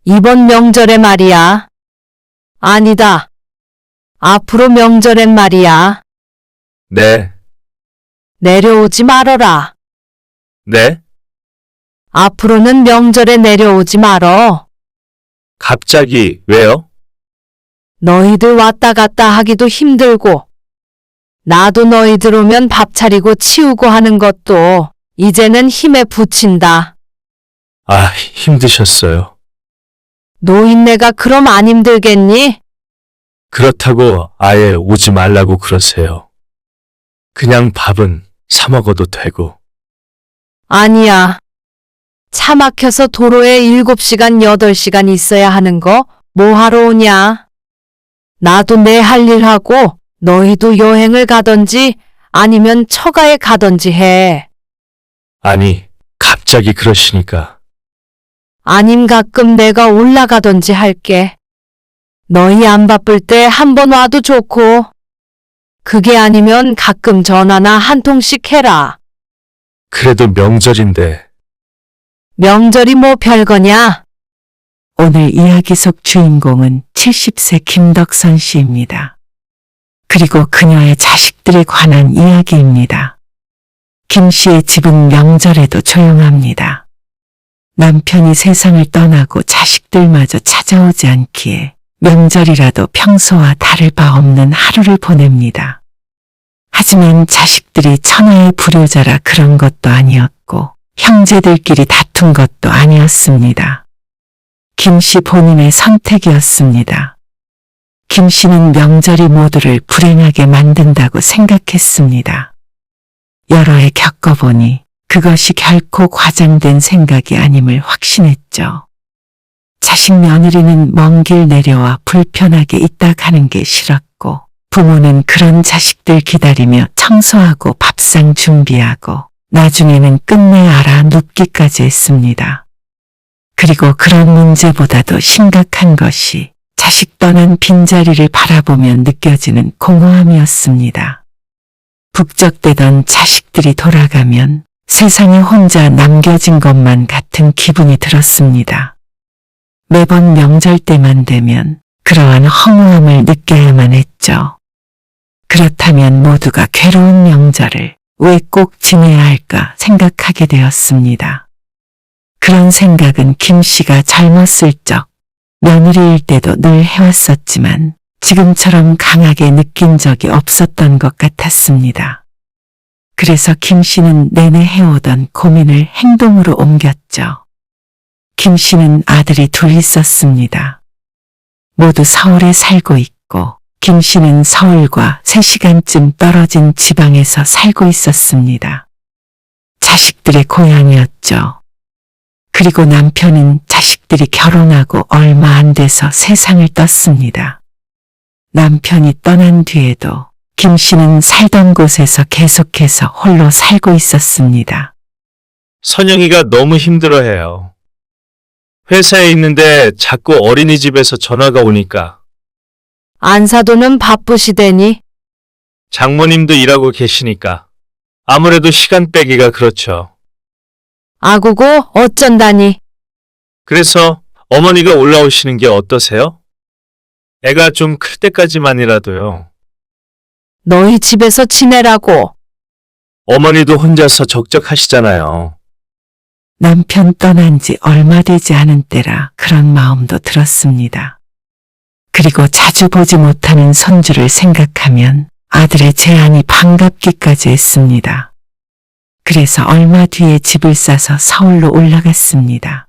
이번 명절에 말이야. 아니다. 앞으로 명절엔 말이야. 네, 내려오지 말어라. 네? 앞으로는 명절에 내려오지 말어. 갑자기 왜요? 너희들 왔다 갔다 하기도 힘들고, 나도 너희들 오면 밥 차리고 치우고 하는 것도 이제는 힘에 부친다. 아, 힘드셨어요. 노인네가 그럼 안 힘들겠니? 그렇다고 아예 오지 말라고 그러세요. 그냥 밥은 사 먹어도 되고. 아니야. 차 막혀서 도로에 7시간, 8시간 있어야 하는 거 뭐하러 오냐? 나도 내 할 일 하고 너희도 여행을 가던지 아니면 처가에 가던지 해. 아니, 갑자기 그러시니까. 아님 가끔 내가 올라가던지 할게. 너희 안 바쁠 때 한 번 와도 좋고. 그게 아니면 가끔 전화나 한 통씩 해라. 그래도 명절인데. 명절이 뭐 별거냐? 오늘 이야기 속 주인공은 70세 김덕선 씨입니다. 그리고 그녀의 자식들에 관한 이야기입니다. 김 씨의 집은 명절에도 조용합니다. 남편이 세상을 떠나고 자식들마저 찾아오지 않기에 명절이라도 평소와 다를 바 없는 하루를 보냅니다. 하지만 자식들이 천하의 불효자라 그런 것도 아니었고 형제들끼리 다툰 것도 아니었습니다. 김 씨 본인의 선택이었습니다. 김 씨는 명절이 모두를 불행하게 만든다고 생각했습니다. 여러 해 겪어보니 그것이 결코 과장된 생각이 아님을 확신했죠. 자식 며느리는 먼 길 내려와 불편하게 있다 가는 게 싫었고 부모는 그런 자식들 기다리며 청소하고 밥상 준비하고 나중에는 끝내 알아 눕기까지 했습니다. 그리고 그런 문제보다도 심각한 것이 자식 떠난 빈자리를 바라보며 느껴지는 공허함이었습니다. 북적대던 자식들이 돌아가면 세상에 혼자 남겨진 것만 같은 기분이 들었습니다. 매번 명절 때만 되면 그러한 허무함을 느껴야만 했죠. 그렇다면 모두가 괴로운 명절을 왜 꼭 지내야 할까 생각하게 되었습니다. 그런 생각은 김 씨가 젊었을 적 며느리일 때도 늘 해왔었지만 지금처럼 강하게 느낀 적이 없었던 것 같았습니다. 그래서 김 씨는 내내 해오던 고민을 행동으로 옮겼죠. 김 씨는 아들이 둘 있었습니다. 모두 서울에 살고 있고 김 씨는 서울과 3시간쯤 떨어진 지방에서 살고 있었습니다. 자식들의 고향이었죠. 그리고 남편은 자식들이 결혼하고 얼마 안 돼서 세상을 떴습니다. 남편이 떠난 뒤에도 김 씨는 살던 곳에서 계속해서 홀로 살고 있었습니다. 선영이가 너무 힘들어해요. 회사에 있는데 자꾸 어린이집에서 전화가 오니까 안사도는 바쁘시대니 장모님도 일하고 계시니까 아무래도 시간 빼기가 그렇죠. 아구고 어쩐다니. 그래서 어머니가 올라오시는 게 어떠세요? 애가 좀 클 때까지만이라도요. 너희 집에서 지내라고. 어머니도 혼자서 적적하시잖아요. 남편 떠난 지 얼마 되지 않은 때라 그런 마음도 들었습니다. 그리고 자주 보지 못하는 손주를 생각하면 아들의 제안이 반갑기까지 했습니다. 그래서 얼마 뒤에 집을 싸서 서울로 올라갔습니다.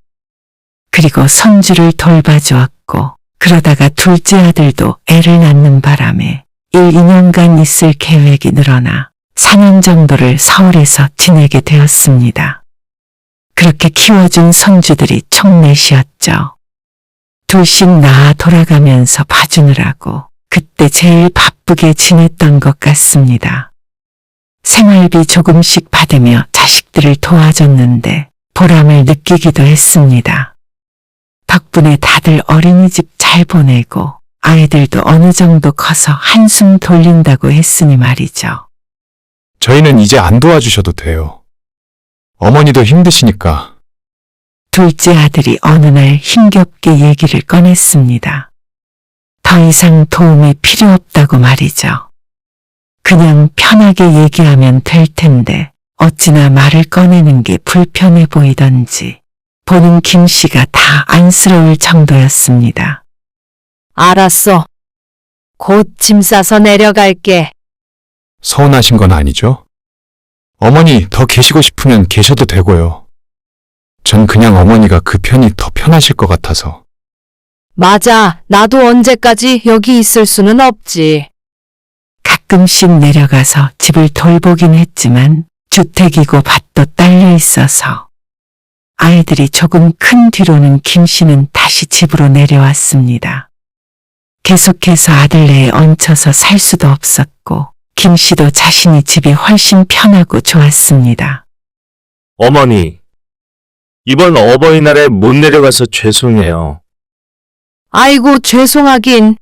그리고 손주를 돌봐주었고 그러다가 둘째 아들도 애를 낳는 바람에 1, 2년간 있을 계획이 늘어나 4년 정도를 서울에서 지내게 되었습니다. 그렇게 키워준 손주들이 총 4이었죠. 둘씩 낳아 돌아가면서 봐주느라고 그때 제일 바쁘게 지냈던 것 같습니다. 생활비 조금씩 받으며 자식들을 도와줬는데 보람을 느끼기도 했습니다. 덕분에 다들 어린이집 잘 보내고 아이들도 어느 정도 커서 한숨 돌린다고 했으니 말이죠. 저희는 이제 안 도와주셔도 돼요. 어머니도 힘드시니까. 둘째 아들이 어느 날 힘겹게 얘기를 꺼냈습니다. 더 이상 도움이 필요 없다고 말이죠. 그냥 편하게 얘기하면 될 텐데 어찌나 말을 꺼내는 게 불편해 보이던지 보는 김 씨가 다 안쓰러울 정도였습니다. 알았어. 곧 짐 싸서 내려갈게. 서운하신 건 아니죠? 어머니 더 계시고 싶으면 계셔도 되고요. 전 그냥 어머니가 그 편이 더 편하실 것 같아서. 맞아. 나도 언제까지 여기 있을 수는 없지. 가끔씩 내려가서 집을 돌보긴 했지만 주택이고 밭도 딸려 있어서 아이들이 조금 큰 뒤로는 김 씨는 다시 집으로 내려왔습니다. 계속해서 아들네에 얹혀서 살 수도 없었고 김 씨도 자신이 집이 훨씬 편하고 좋았습니다. 어머니, 이번 어버이날에 못 내려가서 죄송해요. 아이고 죄송하긴.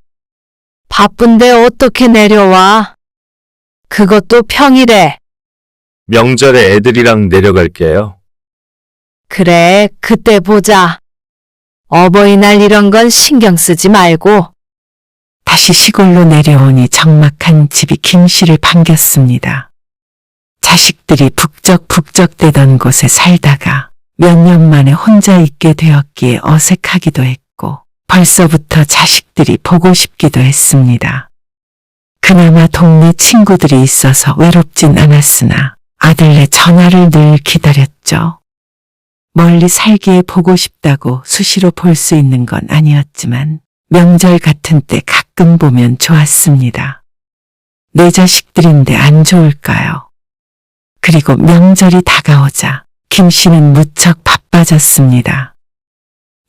바쁜데 어떻게 내려와? 그것도 평일에. 명절에 애들이랑 내려갈게요. 그래, 그때 보자. 어버이날 이런 건 신경 쓰지 말고. 다시 시골로 내려오니 적막한 집이 김 씨를 반겼습니다. 자식들이 북적북적대던 곳에 살다가 몇 년 만에 혼자 있게 되었기에 어색하기도 했고 벌써부터 자식들이 보고 싶기도 했습니다. 그나마 동네 친구들이 있어서 외롭진 않았으나 아들네 전화를 늘 기다렸죠. 멀리 살기에 보고 싶다고 수시로 볼 수 있는 건 아니었지만 명절 같은 때 가끔 보면 좋았습니다. 내 자식들인데 안 좋을까요? 그리고 명절이 다가오자 김 씨는 무척 바빠졌습니다.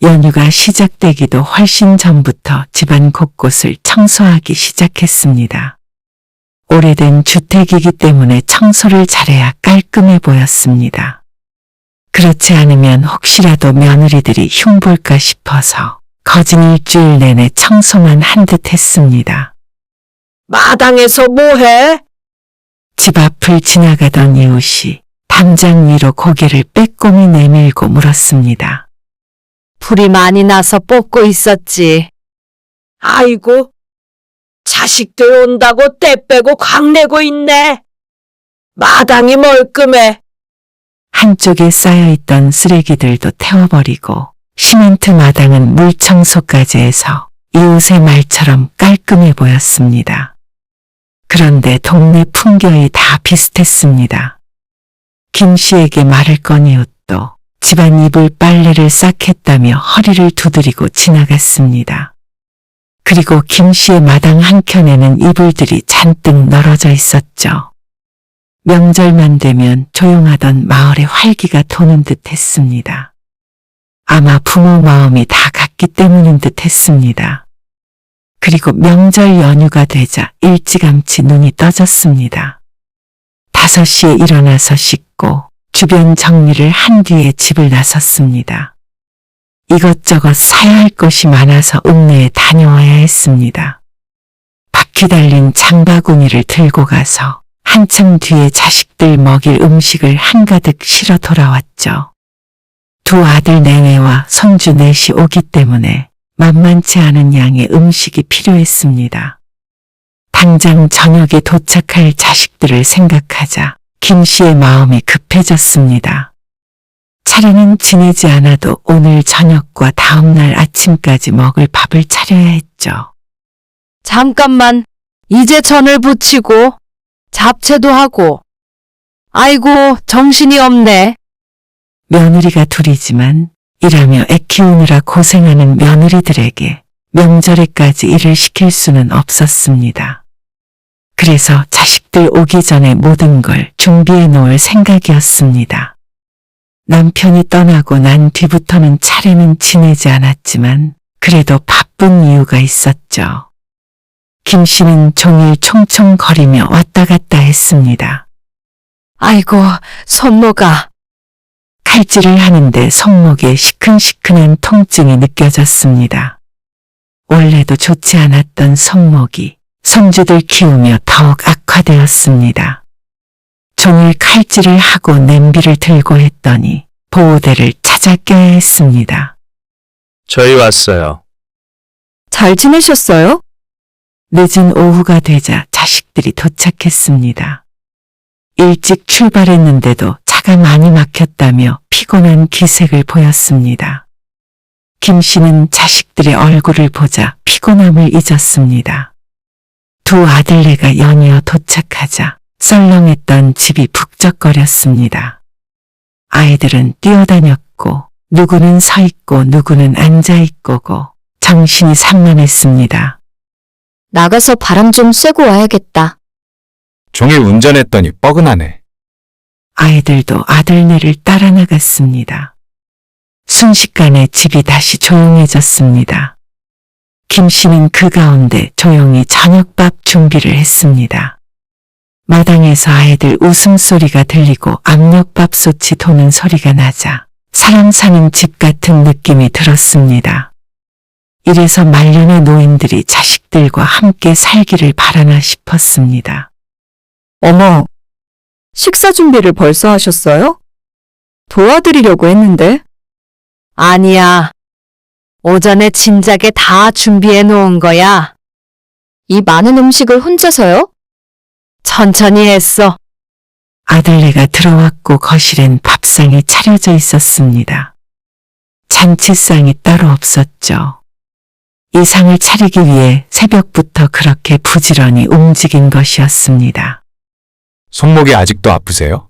연휴가 시작되기도 훨씬 전부터 집안 곳곳을 청소하기 시작했습니다. 오래된 주택이기 때문에 청소를 잘해야 깔끔해 보였습니다. 그렇지 않으면 혹시라도 며느리들이 흉볼까 싶어서 거진 일주일 내내 청소만 한 듯 했습니다. 마당에서 뭐해? 집 앞을 지나가던 이웃이 담장 위로 고개를 빼꼼히 내밀고 물었습니다. 불이 많이 나서 뽑고 있었지. 아이고, 자식들 온다고 떼 빼고 광내고 있네. 마당이 멀끔해. 한쪽에 쌓여있던 쓰레기들도 태워버리고 시멘트 마당은 물 청소까지 해서 이웃의 말처럼 깔끔해 보였습니다. 그런데 동네 풍경이 다 비슷했습니다. 김 씨에게 말을 건 이웃도 집안 이불 빨래를 싹 했다며 허리를 두드리고 지나갔습니다. 그리고 김 씨의 마당 한켠에는 이불들이 잔뜩 널어져 있었죠. 명절만 되면 조용하던 마을에 활기가 도는 듯 했습니다. 아마 부모 마음이 다 같기 때문인 듯 했습니다. 그리고 명절 연휴가 되자 일찌감치 눈이 떠졌습니다. 5시에 일어나서 씻고 주변 정리를 한 뒤에 집을 나섰습니다. 이것저것 사야 할 것이 많아서 읍내에 다녀와야 했습니다. 바퀴 달린 장바구니를 들고 가서 한참 뒤에 자식들 먹일 음식을 한가득 실어 돌아왔죠. 2 아들 내외와 손주 넷이 오기 때문에 만만치 않은 양의 음식이 필요했습니다. 당장 저녁에 도착할 자식들을 생각하자 김 씨의 마음이 급해졌습니다. 차례는 지내지 않아도 오늘 저녁과 다음날 아침까지 먹을 밥을 차려야 했죠. 잠깐만, 이제 전을 부치고 잡채도 하고. 아이고, 정신이 없네. 며느리가 둘이지만 일하며 애 키우느라 고생하는 며느리들에게 명절에까지 일을 시킬 수는 없었습니다. 그래서 자식들 오기 전에 모든 걸 준비해 놓을 생각이었습니다. 남편이 떠나고 난 뒤부터는 차례는 지내지 않았지만 그래도 바쁜 이유가 있었죠. 김 씨는 종일 총총거리며 왔다 갔다 했습니다. 아이고, 손모가. 칼질을 하는데 손목에 시큰시큰한 통증이 느껴졌습니다. 원래도 좋지 않았던 손목이 손주들 키우며 더욱 악화되었습니다. 종일 칼질을 하고 냄비를 들고 했더니 보호대를 찾아 껴야 했습니다. 저희 왔어요. 잘 지내셨어요? 늦은 오후가 되자 자식들이 도착했습니다. 일찍 출발했는데도 차가 많이 막혔다며 피곤한 기색을 보였습니다. 김 씨는 자식들의 얼굴을 보자 피곤함을 잊었습니다. 2 아들네가 연이어 도착하자 썰렁했던 집이 북적거렸습니다. 아이들은 뛰어다녔고 누구는 서 있고 누구는 앉아 있고고 정신이 산만했습니다. 나가서 바람 좀 쐬고 와야겠다. 종일 운전했더니 뻐근하네. 아이들도 아들네를 따라 나갔습니다. 순식간에 집이 다시 조용해졌습니다. 김 씨는 그 가운데 조용히 저녁밥 준비를 했습니다. 마당에서 아이들 웃음소리가 들리고 압력밥솥이 도는 소리가 나자 사람 사는 집 같은 느낌이 들었습니다. 이래서 말년의 노인들이 자식들과 함께 살기를 바라나 싶었습니다. 어머, 식사 준비를 벌써 하셨어요? 도와드리려고 했는데. 아니야. 오전에 진작에 다 준비해 놓은 거야. 이 많은 음식을 혼자서요? 천천히 했어. 아들네가 들어왔고 거실엔 밥상이 차려져 있었습니다. 잔치상이 따로 없었죠. 이 상을 차리기 위해 새벽부터 그렇게 부지런히 움직인 것이었습니다. 손목이 아직도 아프세요?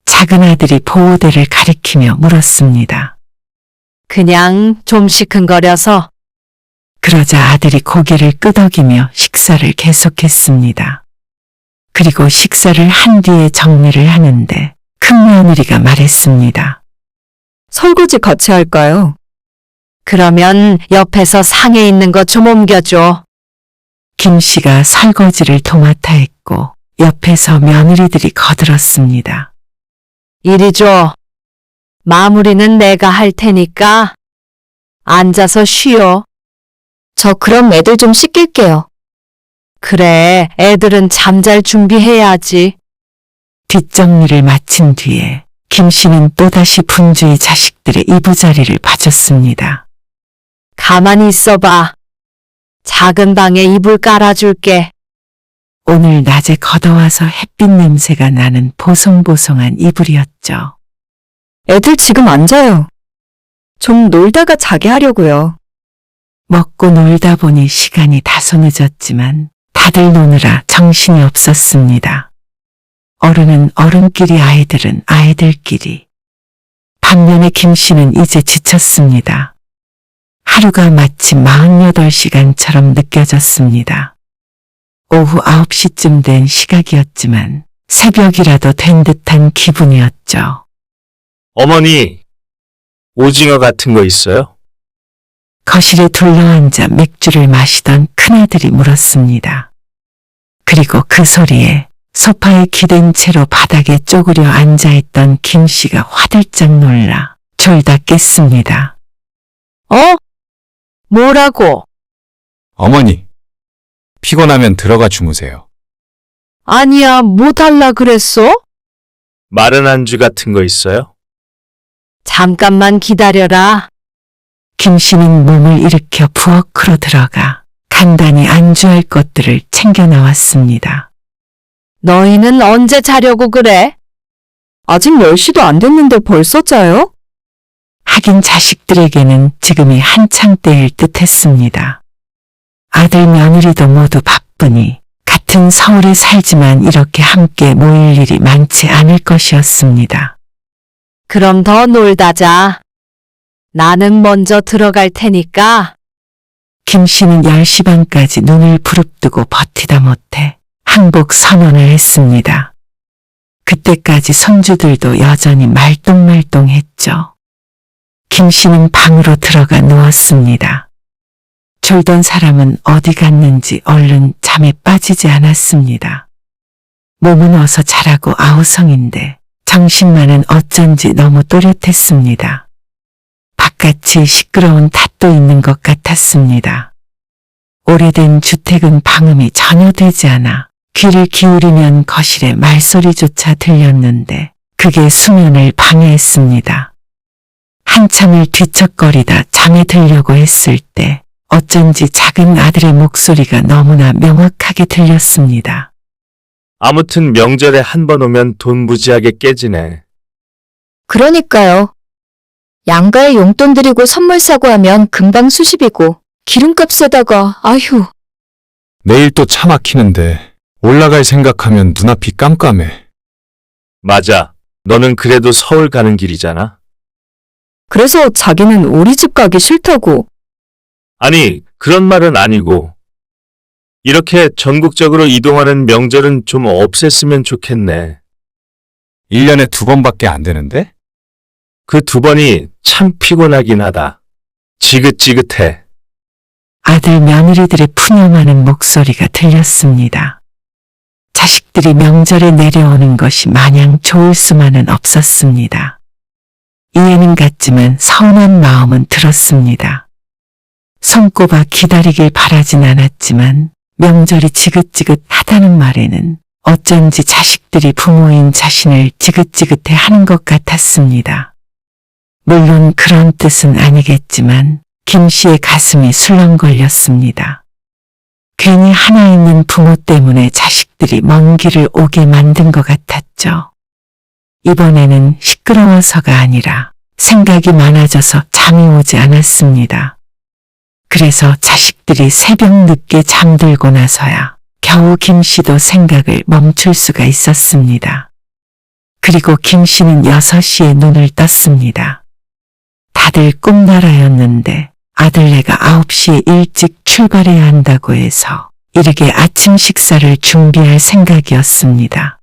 작은 아들이 보호대를 가리키며 물었습니다. 그냥 좀 시큰거려서. 그러자 아들이 고개를 끄덕이며 식사를 계속했습니다. 그리고 식사를 한 뒤에 정리를 하는데 큰 며느리가 말했습니다. 설거지 같이 할까요? 그러면 옆에서 상에 있는 거 좀 옮겨줘. 김 씨가 설거지를 도맡아 했고 옆에서 며느리들이 거들었습니다. 이리 줘. 마무리는 내가 할 테니까. 앉아서 쉬어. 저 그럼 애들 좀 씻길게요. 그래, 애들은 잠잘 준비해야지. 뒷정리를 마친 뒤에 김 씨는 또다시 분주히 자식들의 이부자리를 봐줬습니다. 가만히 있어봐. 작은 방에 이불 깔아줄게. 오늘 낮에 걷어와서 햇빛 냄새가 나는 보송보송한 이불이었죠. 애들 지금 안 자요. 좀 놀다가 자게 하려고요. 먹고 놀다 보니 시간이 다소 늦었지만 다들 노느라 정신이 없었습니다. 어른은 어른끼리, 아이들은 아이들끼리. 반면에 김 씨는 이제 지쳤습니다. 하루가 마치 48시간처럼 느껴졌습니다. 오후 9시쯤 된 시각이었지만 새벽이라도 된 듯한 기분이었죠. 어머니, 오징어 같은 거 있어요? 거실에 둘러앉아 맥주를 마시던 큰아들이 물었습니다. 그리고 그 소리에 소파에 기댄 채로 바닥에 쪼그려 앉아있던 김 씨가 화들짝 놀라 졸다 깼습니다. 뭐라고? 어머니, 피곤하면 들어가 주무세요. 아니야, 뭐 달라 그랬어? 마른 안주 같은 거 있어요? 잠깐만 기다려라. 김 씨는 몸을 일으켜 부엌으로 들어가 간단히 안주할 것들을 챙겨 나왔습니다. 너희는 언제 자려고 그래? 아직 10시도 안 됐는데 벌써 자요? 하긴 자식들에게는 지금이 한창 때일 듯 했습니다. 아들 며느리도 모두 바쁘니 같은 서울에 살지만 이렇게 함께 모일 일이 많지 않을 것이었습니다. 그럼 더 놀다 자. 나는 먼저 들어갈 테니까. 김 씨는 10시 반까지 눈을 부릅뜨고 버티다 못해 항복 선언을 했습니다. 그때까지 손주들도 여전히 말똥말똥했죠. 김 씨는 방으로 들어가 누웠습니다. 졸던 사람은 어디 갔는지 얼른 잠에 빠지지 않았습니다. 몸은 어서 자라고 아우성인데 정신만은 어쩐지 너무 또렷했습니다. 바깥이 시끄러운 탓도 있는 것 같았습니다. 오래된 주택은 방음이 전혀 되지 않아 귀를 기울이면 거실에 말소리조차 들렸는데 그게 수면을 방해했습니다. 한참을 뒤척거리다 잠에 들려고 했을 때 어쩐지 작은 아들의 목소리가 너무나 명확하게 들렸습니다. 아무튼 명절에 한 번 오면 돈 무지하게 깨지네. 그러니까요. 양가에 용돈 드리고 선물 사고 하면 금방 수십이고 기름값에다가 아휴. 내일 또 차 막히는데 올라갈 생각하면 눈앞이 깜깜해. 맞아. 너는 그래도 서울 가는 길이잖아. 그래서 자기는 우리 집 가기 싫다고. 아니, 그런 말은 아니고. 이렇게 전국적으로 이동하는 명절은 좀 없앴으면 좋겠네. 1년에 2번밖에 안 되는데? 그 2번이 참 피곤하긴 하다. 지긋지긋해. 아들 며느리들의 푸념하는 목소리가 들렸습니다. 자식들이 명절에 내려오는 것이 마냥 좋을 수만은 없었습니다. 이해는 갔지만 서운한 마음은 들었습니다. 손꼽아 기다리길 바라진 않았지만 명절이 지긋지긋하다는 말에는 어쩐지 자식들이 부모인 자신을 지긋지긋해 하는 것 같았습니다. 물론 그런 뜻은 아니겠지만 김 씨의 가슴이 술렁거렸습니다. 괜히 하나 있는 부모 때문에 자식들이 먼 길을 오게 만든 것 같았죠. 이번에는 시끄러워서가 아니라 생각이 많아져서 잠이 오지 않았습니다. 그래서 자식들이 새벽 늦게 잠들고 나서야 겨우 김 씨도 생각을 멈출 수가 있었습니다. 그리고 김 씨는 6시에 눈을 떴습니다. 다들 꿈나라였는데 아들네가 9시에 일찍 출발해야 한다고 해서 이르게 아침 식사를 준비할 생각이었습니다.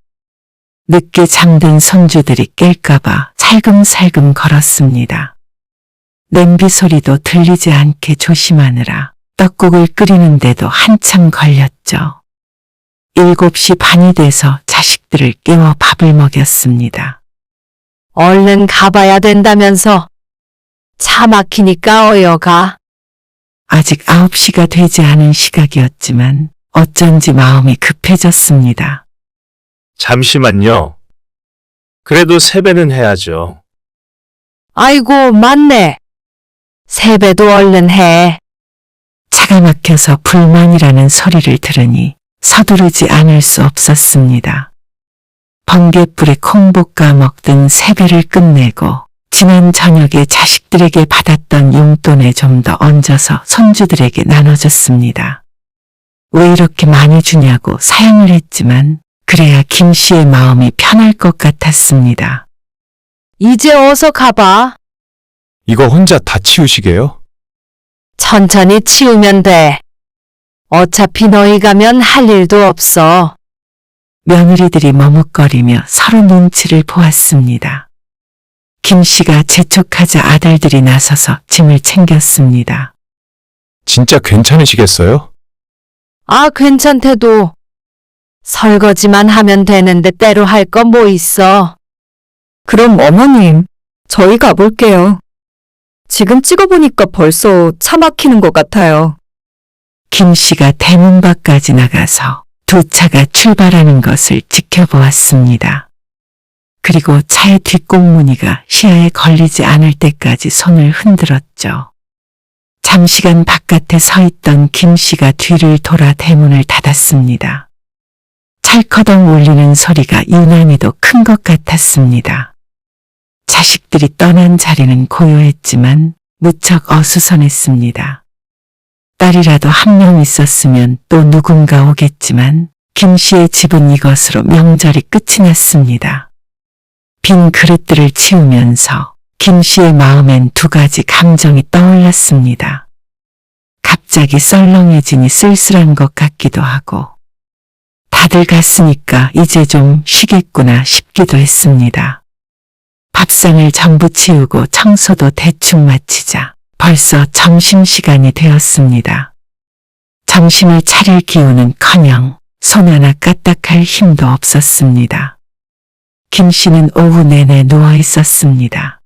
늦게 잠든 손주들이 깰까봐 살금살금 걸었습니다. 냄비 소리도 들리지 않게 조심하느라 떡국을 끓이는데도 한참 걸렸죠. 7시 반이 돼서 자식들을 깨워 밥을 먹였습니다. 얼른 가봐야 된다면서. 차 막히니까 어여가. 아직 9시가 되지 않은 시각이었지만 어쩐지 마음이 급해졌습니다. 잠시만요. 그래도 세배는 해야죠. 아이고, 맞네. 세배도 얼른 해. 차가 막혀서 불만이라는 소리를 들으니 서두르지 않을 수 없었습니다. 번갯불에 콩 볶아 먹던 세배를 끝내고 지난 저녁에 자식들에게 받았던 용돈에 좀 더 얹어서 손주들에게 나눠줬습니다. 왜 이렇게 많이 주냐고 사양을 했지만 그래야 김 씨의 마음이 편할 것 같았습니다. 이제 어서 가봐. 이거 혼자 다 치우시게요? 천천히 치우면 돼. 어차피 너희 가면 할 일도 없어. 며느리들이 머뭇거리며 서로 눈치를 보았습니다. 김 씨가 재촉하자 아들들이 나서서 짐을 챙겼습니다. 진짜 괜찮으시겠어요? 아, 괜찮대도. 설거지만 하면 되는데 때로 할 거 뭐 있어. 그럼 어머님, 저희 가볼게요. 지금 찍어보니까 벌써 차 막히는 것 같아요. 김 씨가 대문 밖까지 나가서 두 차가 출발하는 것을 지켜보았습니다. 그리고 차의 뒷공무니가 시야에 걸리지 않을 때까지 손을 흔들었죠. 잠시간 바깥에 서 있던 김 씨가 뒤를 돌아 대문을 닫았습니다. 찰커덩 울리는 소리가 유난히도 큰 것 같았습니다. 자식들이 떠난 자리는 고요했지만 무척 어수선했습니다. 딸이라도 한 명 있었으면 또 누군가 오겠지만 김 씨의 집은 이것으로 명절이 끝이 났습니다. 빈 그릇들을 치우면서 김 씨의 마음엔 두 가지 감정이 떠올랐습니다. 갑자기 썰렁해지니 쓸쓸한 것 같기도 하고 다들 갔으니까 이제 좀 쉬겠구나 싶기도 했습니다. 밥상을 전부 치우고 청소도 대충 마치자 벌써 점심시간이 되었습니다. 점심을 차릴 기운은커녕 손 하나 까딱할 힘도 없었습니다. 김 씨는 오후 내내 누워 있었습니다.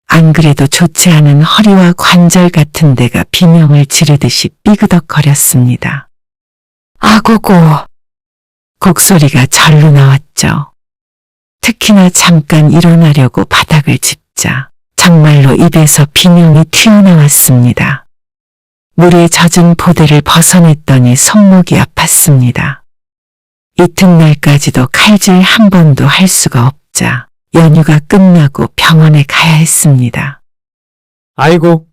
안 그래도 좋지 않은 허리와 관절 같은 데가 비명을 지르듯이 삐그덕거렸습니다. 아고고! 곡소리가 절로 나왔죠. 특히나 잠깐 일어나려고 바닥을 짚자 정말로 입에서 비명이 튀어나왔습니다. 물에 젖은 보대를 벗어냈더니 손목이 아팠습니다. 이튿날까지도 칼질 한 번도 할 수가 없자 연휴가 끝나고 병원에 가야 했습니다. 아이고,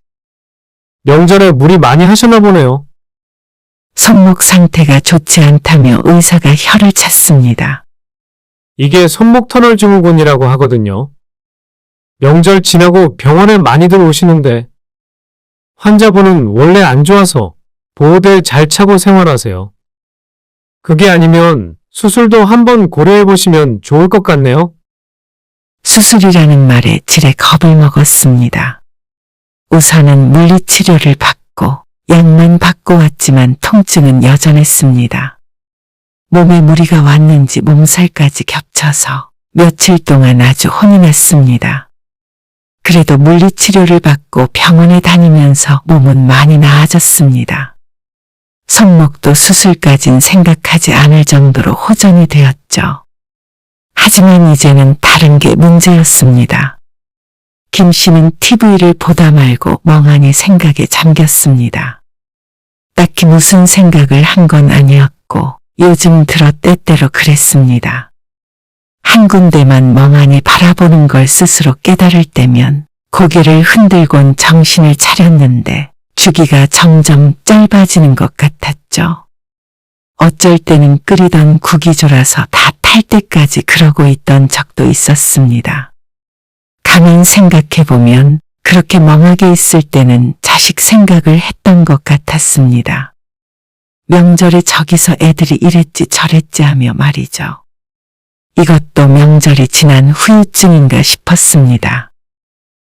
명절에 무리 많이 하셨나 보네요. 손목 상태가 좋지 않다며 의사가 혀를 찼습니다. 이게 손목 터널 증후군이라고 하거든요. 명절 지나고 병원에 많이들 오시는데 환자분은 원래 안 좋아서 보호대 잘 차고 생활하세요. 그게 아니면 수술도 한번 고려해 보시면 좋을 것 같네요. 수술이라는 말에 지레 겁을 먹었습니다. 우선은 물리치료를 받고 약만 받고 왔지만 통증은 여전했습니다. 몸에 무리가 왔는지 몸살까지 겹쳐서 며칠 동안 아주 혼이 났습니다. 그래도 물리치료를 받고 병원에 다니면서 몸은 많이 나아졌습니다. 손목도 수술까진 생각하지 않을 정도로 호전이 되었죠. 하지만 이제는 다른 게 문제였습니다. 김 씨는 TV를 보다 말고 멍하니 생각에 잠겼습니다. 딱히 무슨 생각을 한 건 아니었고 요즘 들어 때때로 그랬습니다. 한 군데만 멍하니 바라보는 걸 스스로 깨달을 때면 고개를 흔들곤 정신을 차렸는데 주기가 점점 짧아지는 것 같았죠. 어쩔 때는 끓이던 국이 졸아서 다 탈 때까지 그러고 있던 적도 있었습니다. 가만 생각해보면 그렇게 멍하게 있을 때는 자식 생각을 했던 것 같았습니다. 명절에 저기서 애들이 이랬지 저랬지 하며 말이죠. 이것도 명절이 지난 후유증인가 싶었습니다.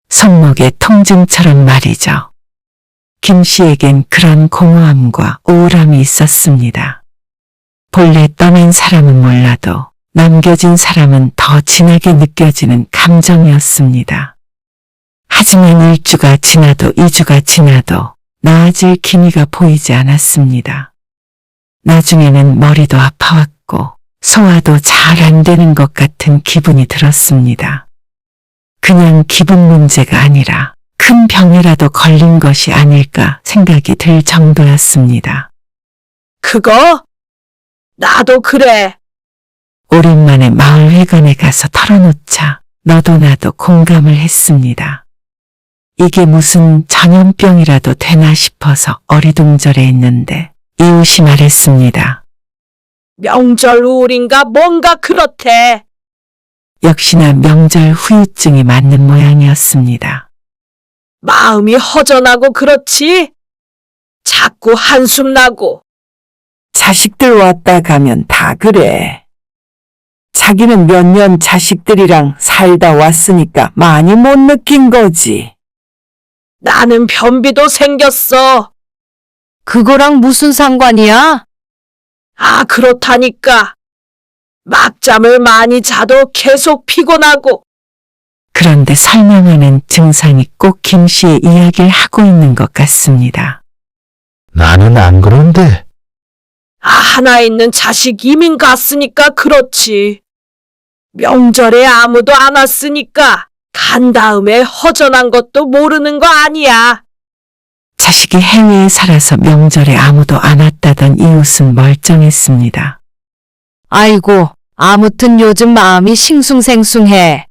손목의 통증처럼 말이죠. 김 씨에겐 그런 공허함과 우울함이 있었습니다. 본래 떠난 사람은 몰라도 남겨진 사람은 더 진하게 느껴지는 감정이었습니다. 하지만 1주가 지나도 2주가 지나도 나아질 기미가 보이지 않았습니다. 나중에는 머리도 아파왔고 소화도 잘 안 되는 것 같은 기분이 들었습니다. 그냥 기분 문제가 아니라 큰 병이라도 걸린 것이 아닐까 생각이 들 정도였습니다. 그거? 나도 그래. 오랜만에 마을회관에 가서 털어놓자 너도 나도 공감을 했습니다. 이게 무슨 전염병이라도 되나 싶어서 어리둥절해 있는데 이웃이 말했습니다. 명절 우울인가 뭔가 그렇대. 역시나 명절 후유증이 맞는 모양이었습니다. 마음이 허전하고 그렇지? 자꾸 한숨 나고. 자식들 왔다 가면 다 그래. 자기는 몇 년 자식들이랑 살다 왔으니까 많이 못 느낀 거지. 나는 변비도 생겼어. 그거랑 무슨 상관이야? 아, 그렇다니까. 막잠을 많이 자도 계속 피곤하고. 그런데 설명하는 증상이 꼭 김 씨의 이야기를 하고 있는 것 같습니다. 나는 안 그런데. 아, 하나 있는 자식 이민 갔으니까 그렇지. 명절에 아무도 안 왔으니까 간 다음에 허전한 것도 모르는 거 아니야. 자식이 해외에 살아서 명절에 아무도 안 왔다던 이웃은 멀쩡했습니다. 아이고, 아무튼 요즘 마음이 싱숭생숭해.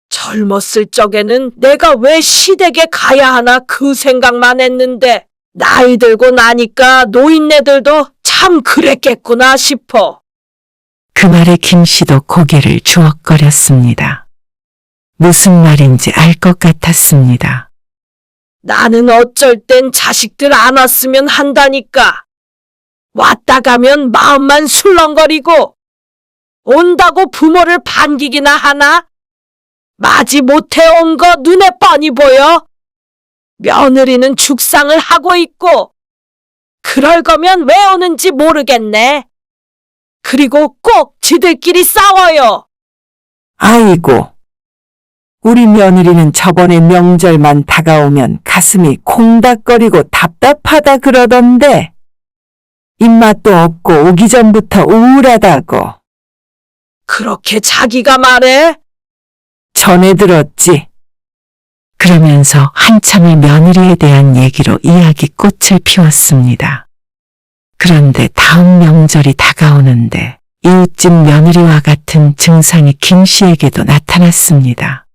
젊었을 적에는 내가 왜 시댁에 가야 하나 그 생각만 했는데 나이 들고 나니까 노인네들도 참 그랬겠구나 싶어. 그 말에 김 씨도 고개를 주걱거렸습니다. 무슨 말인지 알 것 같았습니다. 나는 어쩔 땐 자식들 안 왔으면 한다니까. 왔다 가면 마음만 술렁거리고 온다고 부모를 반기기나 하나? 마지 못해 온 거 눈에 뻔히 보여. 며느리는 죽상을 하고 있고 그럴 거면 왜 오는지 모르겠네. 그리고 꼭 지들끼리 싸워요. 아이고, 우리 며느리는 저번에 명절만 다가오면 가슴이 콩닥거리고 답답하다 그러던데 입맛도 없고 오기 전부터 우울하다고. 그렇게 자기가 말해? 전해 들었지. 그러면서 한참을 며느리에 대한 얘기로 이야기꽃을 피웠습니다. 그런데 다음 명절이 다가오는데 이웃집 며느리와 같은 증상이 김 씨에게도 나타났습니다.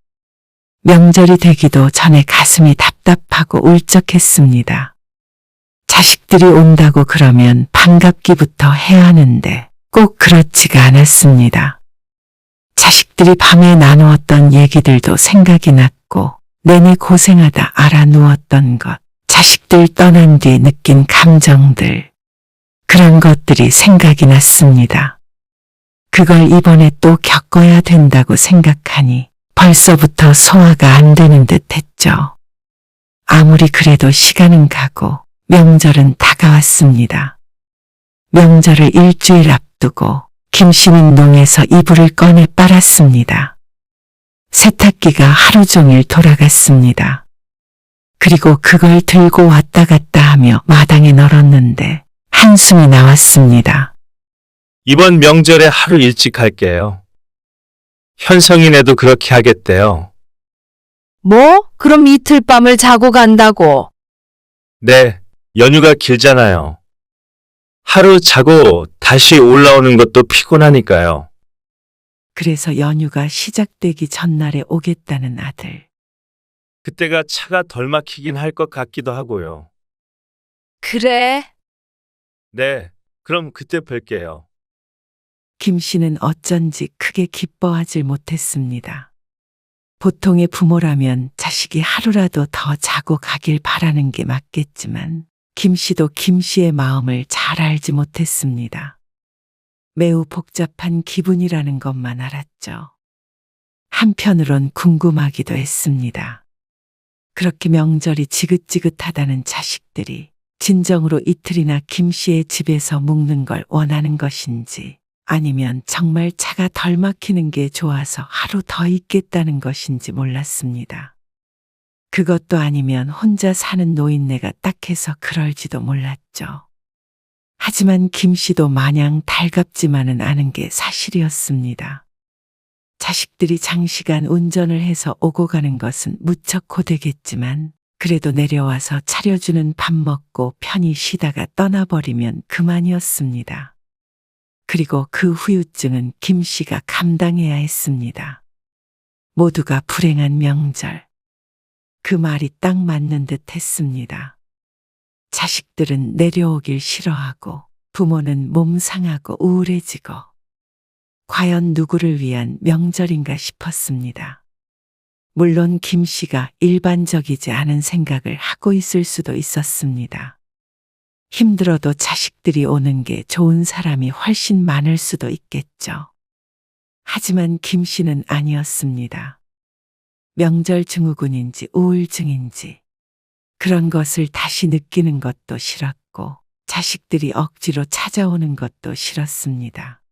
명절이 되기도 전에 가슴이 답답하고 울적했습니다. 자식들이 온다고 그러면 반갑기부터 해야 하는데 꼭 그렇지가 않았습니다. 자식들이 밤에 나누었던 얘기들도 생각이 났고 내내 고생하다 알아 누웠던 것, 자식들 떠난 뒤에 느낀 감정들, 그런 것들이 생각이 났습니다. 그걸 이번에 또 겪어야 된다고 생각하니 벌써부터 소화가 안 되는 듯 했죠. 아무리 그래도 시간은 가고 명절은 다가왔습니다. 명절을 일주일 앞두고 김 씨는 농에서 이불을 꺼내 빨았습니다. 세탁기가 하루 종일 돌아갔습니다. 그리고 그걸 들고 왔다 갔다 하며 마당에 널었는데 한숨이 나왔습니다. 이번 명절에 하루 일찍 할게요. 현성이네도 그렇게 하겠대요. 뭐? 그럼 이틀 밤을 자고 간다고? 네, 연휴가 길잖아요. 하루 자고 다시 올라오는 것도 피곤하니까요. 그래서 연휴가 시작되기 전날에 오겠다는 아들. 그때가 차가 덜 막히긴 할 것 같기도 하고요. 그래. 네, 그럼 그때 뵐게요. 김 씨는 어쩐지 크게 기뻐하질 못했습니다. 보통의 부모라면 자식이 하루라도 더 자고 가길 바라는 게 맞겠지만 김 씨도 김 씨의 마음을 잘 알지 못했습니다. 매우 복잡한 기분이라는 것만 알았죠. 한편으론 궁금하기도 했습니다. 그렇게 명절이 지긋지긋하다는 자식들이 진정으로 이틀이나 김 씨의 집에서 묵는 걸 원하는 것인지 아니면 정말 차가 덜 막히는 게 좋아서 하루 더 있겠다는 것인지 몰랐습니다. 그것도 아니면 혼자 사는 노인네가 딱해서 그럴지도 몰랐죠. 하지만 김 씨도 마냥 달갑지만은 않은 게 사실이었습니다. 자식들이 장시간 운전을 해서 오고 가는 것은 무척 고되겠지만 그래도 내려와서 차려주는 밥 먹고 편히 쉬다가 떠나버리면 그만이었습니다. 그리고 그 후유증은 김 씨가 감당해야 했습니다. 모두가 불행한 명절. 그 말이 딱 맞는 듯 했습니다. 자식들은 내려오길 싫어하고 부모는 몸 상하고 우울해지고 과연 누구를 위한 명절인가 싶었습니다. 물론 김 씨가 일반적이지 않은 생각을 하고 있을 수도 있었습니다. 힘들어도 자식들이 오는 게 좋은 사람이 훨씬 많을 수도 있겠죠. 하지만 김 씨는 아니었습니다. 명절 증후군인지 우울증인지 그런 것을 다시 느끼는 것도 싫었고 자식들이 억지로 찾아오는 것도 싫었습니다.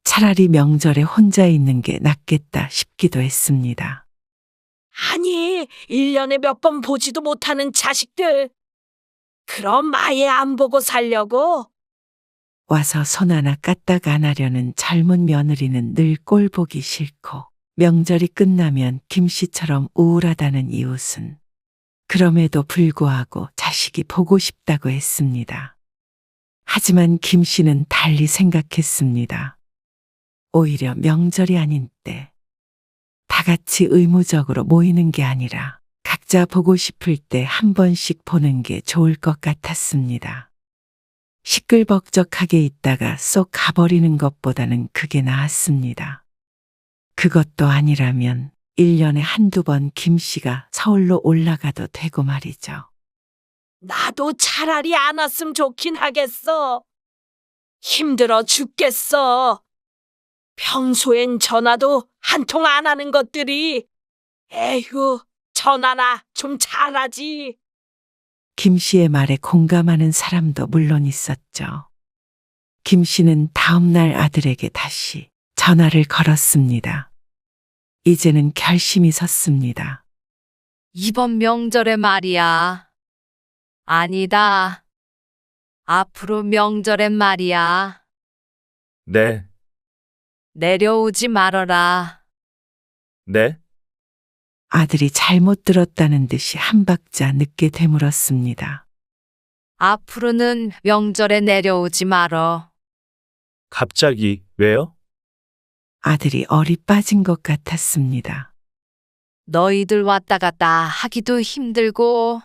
차라리 명절에 혼자 있는 게 낫겠다 싶기도 했습니다. 아니, 1년에 몇 번 보지도 못하는 자식들. 그럼 아예 안 보고 살려고? 와서 손 하나 까딱 안 하려는 젊은 며느리는 늘 꼴 보기 싫고 명절이 끝나면 김 씨처럼 우울하다는 이웃은 그럼에도 불구하고 자식이 보고 싶다고 했습니다. 하지만 김 씨는 달리 생각했습니다. 오히려 명절이 아닌 때 다 같이 의무적으로 모이는 게 아니라 각자 보고 싶을 때 한 번씩 보는 게 좋을 것 같았습니다. 시끌벅적하게 있다가 쏙 가버리는 것보다는 그게 나았습니다. 그것도 아니라면 1년에 한두 번 김 씨가 서울로 올라가도 되고 말이죠. 나도 차라리 안 왔으면 좋긴 하겠어. 힘들어 죽겠어. 평소엔 전화도 한 통 안 하는 것들이 에휴, 전화나 좀 잘하지. 김 씨의 말에 공감하는 사람도 물론 있었죠. 김 씨는 다음 날 아들에게 다시 전화를 걸었습니다. 이제는 결심이 섰습니다. 이번 명절에 말이야. 아니다. 앞으로 명절엔 말이야. 네, 내려오지 말어라. 네, 아들이 잘못 들었다는 듯이 한 박자 늦게 되물었습니다. 앞으로는 명절에 내려오지 말어. 갑자기 왜요? 아들이 얼이 빠진 것 같았습니다. 너희들 왔다 갔다 하기도 힘들고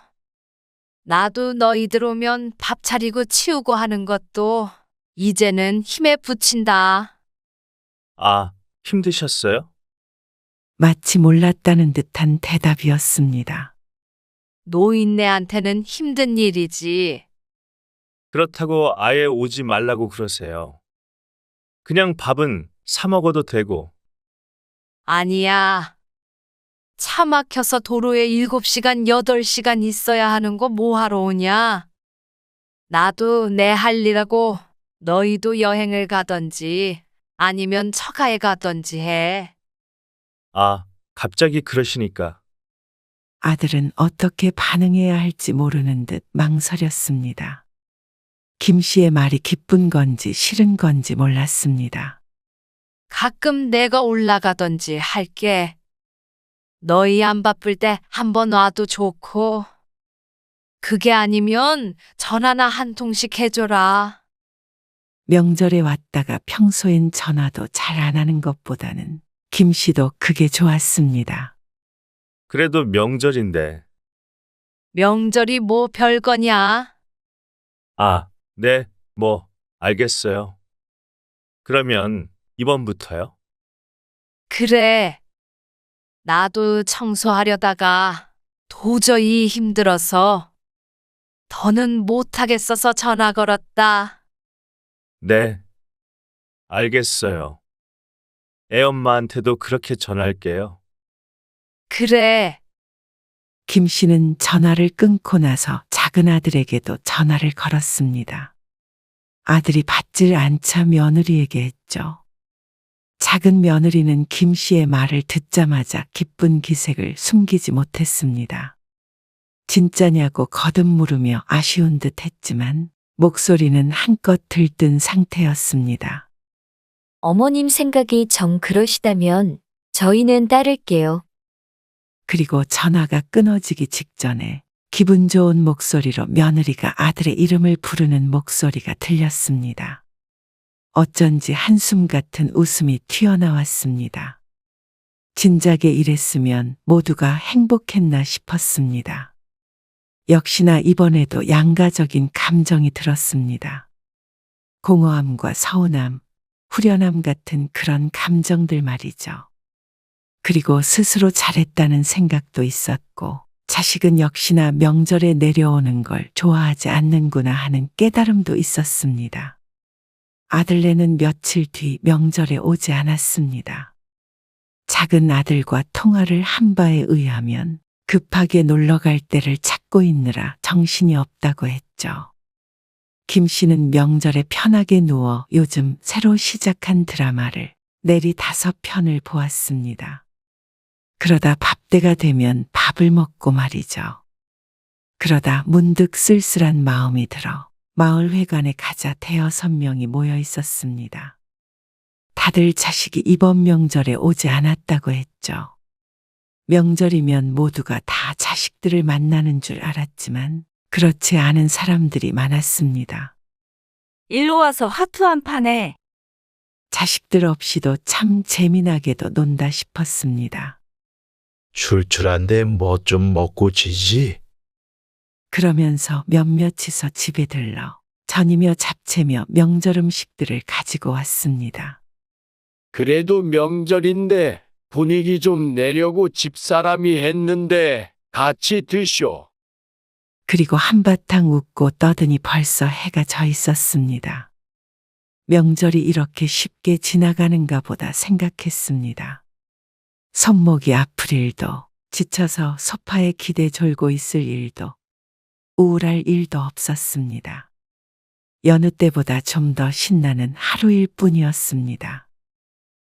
나도 너희들 오면 밥 차리고 치우고 하는 것도 이제는 힘에 부친다. 아, 힘드셨어요? 마치 몰랐다는 듯한 대답이었습니다. 노인네한테는 힘든 일이지. 그렇다고 아예 오지 말라고 그러세요. 그냥 밥은 사 먹어도 되고. 아니야. 차 막혀서 도로에 7시간, 8시간 있어야 하는 거 뭐하러 오냐? 나도 내 할 일하고 너희도 여행을 가던지 아니면 처가에 가던지 해. 아, 갑자기 그러시니까. 아들은 어떻게 반응해야 할지 모르는 듯 망설였습니다. 김 씨의 말이 기쁜 건지 싫은 건지 몰랐습니다. 가끔 내가 올라가던지 할게. 너희 안 바쁠 때 한번 와도 좋고. 그게 아니면 전화나 한 통씩 해줘라. 명절에 왔다가 평소엔 전화도 잘 안 하는 것보다는 김 씨도 그게 좋았습니다. 그래도 명절인데. 명절이 뭐 별거냐? 아, 네, 뭐, 알겠어요. 그러면 이번부터요? 그래. 나도 청소하려다가 도저히 힘들어서 더는 못하겠어서 전화 걸었다. 네, 알겠어요. 애엄마한테도 그렇게 전할게요. 그래. 김 씨는 전화를 끊고 나서 작은 아들에게도 전화를 걸었습니다. 아들이 받질 않자 며느리에게 했죠. 작은 며느리는 김 씨의 말을 듣자마자 기쁜 기색을 숨기지 못했습니다. 진짜냐고 거듭 물으며 아쉬운 듯 했지만 목소리는 한껏 들뜬 상태였습니다. 어머님 생각이 정 그러시다면 저희는 따를게요. 그리고 전화가 끊어지기 직전에 기분 좋은 목소리로 며느리가 아들의 이름을 부르는 목소리가 들렸습니다. 어쩐지 한숨 같은 웃음이 튀어나왔습니다. 진작에 이랬으면 모두가 행복했나 싶었습니다. 역시나 이번에도 양가적인 감정이 들었습니다. 공허함과 서운함, 후련함 같은 그런 감정들 말이죠. 그리고 스스로 잘했다는 생각도 있었고, 자식은 역시나 명절에 내려오는 걸 좋아하지 않는구나 하는 깨달음도 있었습니다. 아들네는 며칠 뒤 명절에 오지 않았습니다. 작은 아들과 통화를 한 바에 의하면 급하게 놀러 갈 때를 찾고 있느라 정신이 없다고 했죠. 김 씨는 명절에 편하게 누워 요즘 새로 시작한 드라마를 내리 5편을 보았습니다. 그러다 밥때가 되면 밥을 먹고 말이죠. 그러다 문득 쓸쓸한 마음이 들어 마을회관에 가자 5-6명이 모여 있었습니다. 다들 자식이 이번 명절에 오지 않았다고 했죠. 명절이면 모두가 다 자식들을 만나는 줄 알았지만 그렇지 않은 사람들이 많았습니다. 일로 와서 화투 한 판에. 자식들 없이도 참 재미나게도 논다 싶었습니다. 출출한데 뭐 좀 먹고 지지. 그러면서 몇몇이서 집에 들러 전이며 잡채며 명절 음식들을 가지고 왔습니다. 그래도 명절인데 분위기 좀 내려고 집사람이 했는데 같이 드쇼. 그리고 한바탕 웃고 떠드니 벌써 해가 져 있었습니다. 명절이 이렇게 쉽게 지나가는가 보다 생각했습니다. 손목이 아플 일도, 지쳐서 소파에 기대 졸고 있을 일도, 우울할 일도 없었습니다. 여느 때보다 좀 더 신나는 하루일 뿐이었습니다.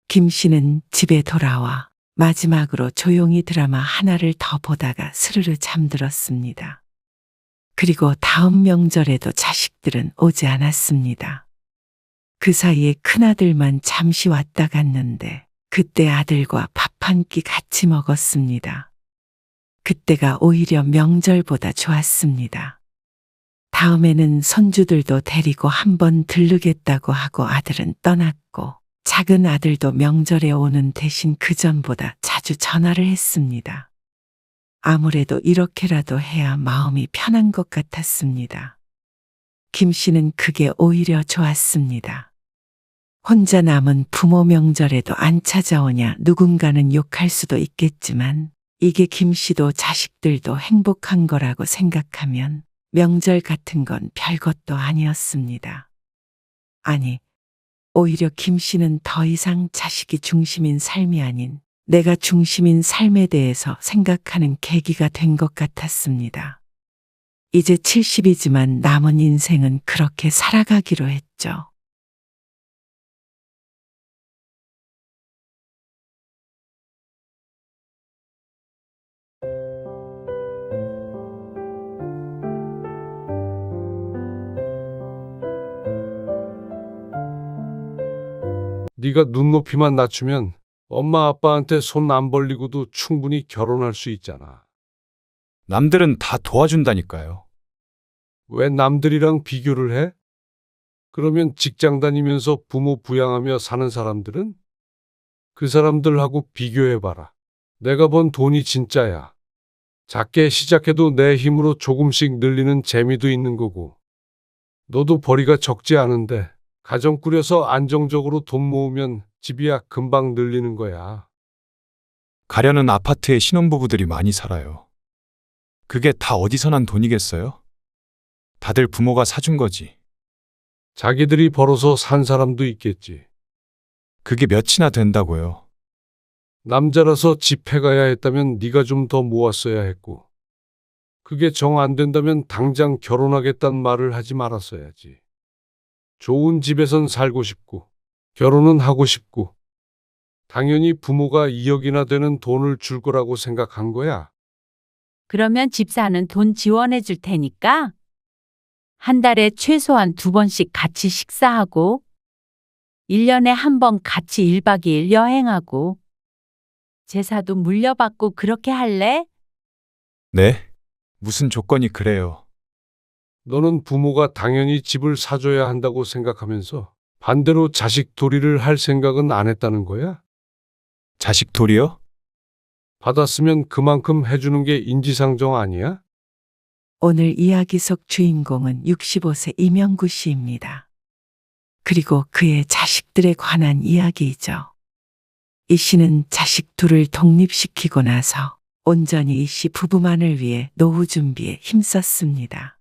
김 씨는 집에 돌아와 마지막으로 조용히 드라마 하나를 더 보다가 스르르 잠들었습니다. 그리고 다음 명절에도 자식들은 오지 않았습니다. 그 사이에 큰아들만 잠시 왔다 갔는데 그때 아들과 밥 한 끼 같이 먹었습니다. 그때가 오히려 명절보다 좋았습니다. 다음에는 손주들도 데리고 한번 들르겠다고 하고 아들은 떠났고 작은 아들도 명절에 오는 대신 그전보다 자주 전화를 했습니다. 아무래도 이렇게라도 해야 마음이 편한 것 같았습니다. 김 씨는 그게 오히려 좋았습니다. 혼자 남은 부모 명절에도 안 찾아오냐 누군가는 욕할 수도 있겠지만 이게 김 씨도 자식들도 행복한 거라고 생각하면 명절 같은 건 별것도 아니었습니다. 아니, 오히려 김 씨는 더 이상 자식이 중심인 삶이 아닌 내가 중심인 삶에 대해서 생각하는 계기가 된 것 같았습니다. 이제 70이지만 남은 인생은 그렇게 살아가기로 했죠. 네가 눈높이만 낮추면 엄마 아빠한테 손 안 벌리고도 충분히 결혼할 수 있잖아. 남들은 다 도와준다니까요. 왜 남들이랑 비교를 해? 그러면 직장 다니면서 부모 부양하며 사는 사람들은? 그 사람들하고 비교해봐라. 내가 번 돈이 진짜야. 작게 시작해도 내 힘으로 조금씩 늘리는 재미도 있는 거고. 너도 벌이가 적지 않은데 가정 꾸려서 안정적으로 돈 모으면 집이야 금방 늘리는 거야. 가려는 아파트에 신혼부부들이 많이 살아요. 그게 다 어디서 난 돈이겠어요? 다들 부모가 사준 거지. 자기들이 벌어서 산 사람도 있겠지. 그게 몇이나 된다고요. 남자라서 집해가야 했다면 네가 좀 더 모았어야 했고. 그게 정 안 된다면 당장 결혼하겠다는 말을 하지 말았어야지. 좋은 집에선 살고 싶고, 결혼은 하고 싶고, 당연히 부모가 2억이나 되는 돈을 줄 거라고 생각한 거야. 그러면 집 사는 돈 지원해 줄 테니까 한 달에 최소한 2번씩 같이 식사하고 1년에 한 번 같이 1박 2일 여행하고 제사도 물려받고 그렇게 할래? 네? 무슨 조건이 그래요? 너는 부모가 당연히 집을 사줘야 한다고 생각하면서 반대로 자식 도리를 할 생각은 안 했다는 거야? 자식 도리요? 받았으면 그만큼 해주는 게 인지상정 아니야? 오늘 이야기 속 주인공은 65세 이명구 씨입니다. 그리고 그의 자식들에 관한 이야기이죠. 이 씨는 자식 둘을 독립시키고 나서 온전히 이 씨 부부만을 위해 노후 준비에 힘썼습니다.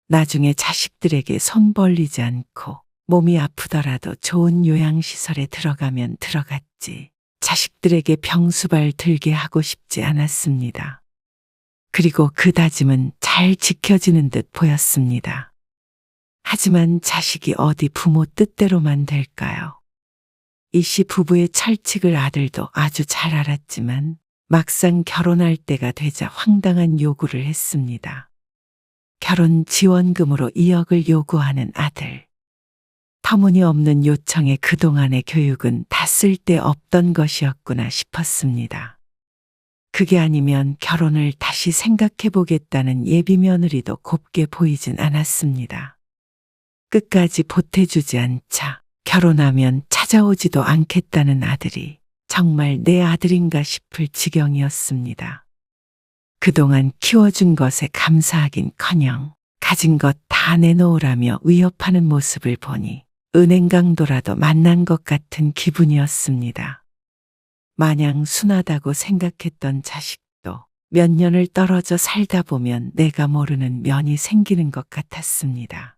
나중에 자식들에게 손 벌리지 않고 몸이 아프더라도 좋은 요양시설에 들어가면 들어갔지. 자식들에게 병수발 들게 하고 싶지 않았습니다. 그리고 그 다짐은 잘 지켜지는 듯 보였습니다. 하지만 자식이 어디 부모 뜻대로만 될까요? 이 씨 부부의 철칙을 아들도 아주 잘 알았지만 막상 결혼할 때가 되자 황당한 요구를 했습니다. 결혼 지원금으로 2억을 요구하는 아들. 터무니없는 요청에 그동안의 교육은 다 쓸데없던 것이었구나 싶었습니다. 그게 아니면 결혼을 다시 생각해보겠다는 예비 며느리도 곱게 보이진 않았습니다. 끝까지 보태주지 않자 결혼하면 찾아오지도 않겠다는 아들이 정말 내 아들인가 싶을 지경이었습니다. 그동안 키워준 것에 감사하긴커녕 가진 것 다 내놓으라며 위협하는 모습을 보니 은행 강도라도 만난 것 같은 기분이었습니다. 마냥 순하다고 생각했던 자식도 몇 년을 떨어져 살다 보면 내가 모르는 면이 생기는 것 같았습니다.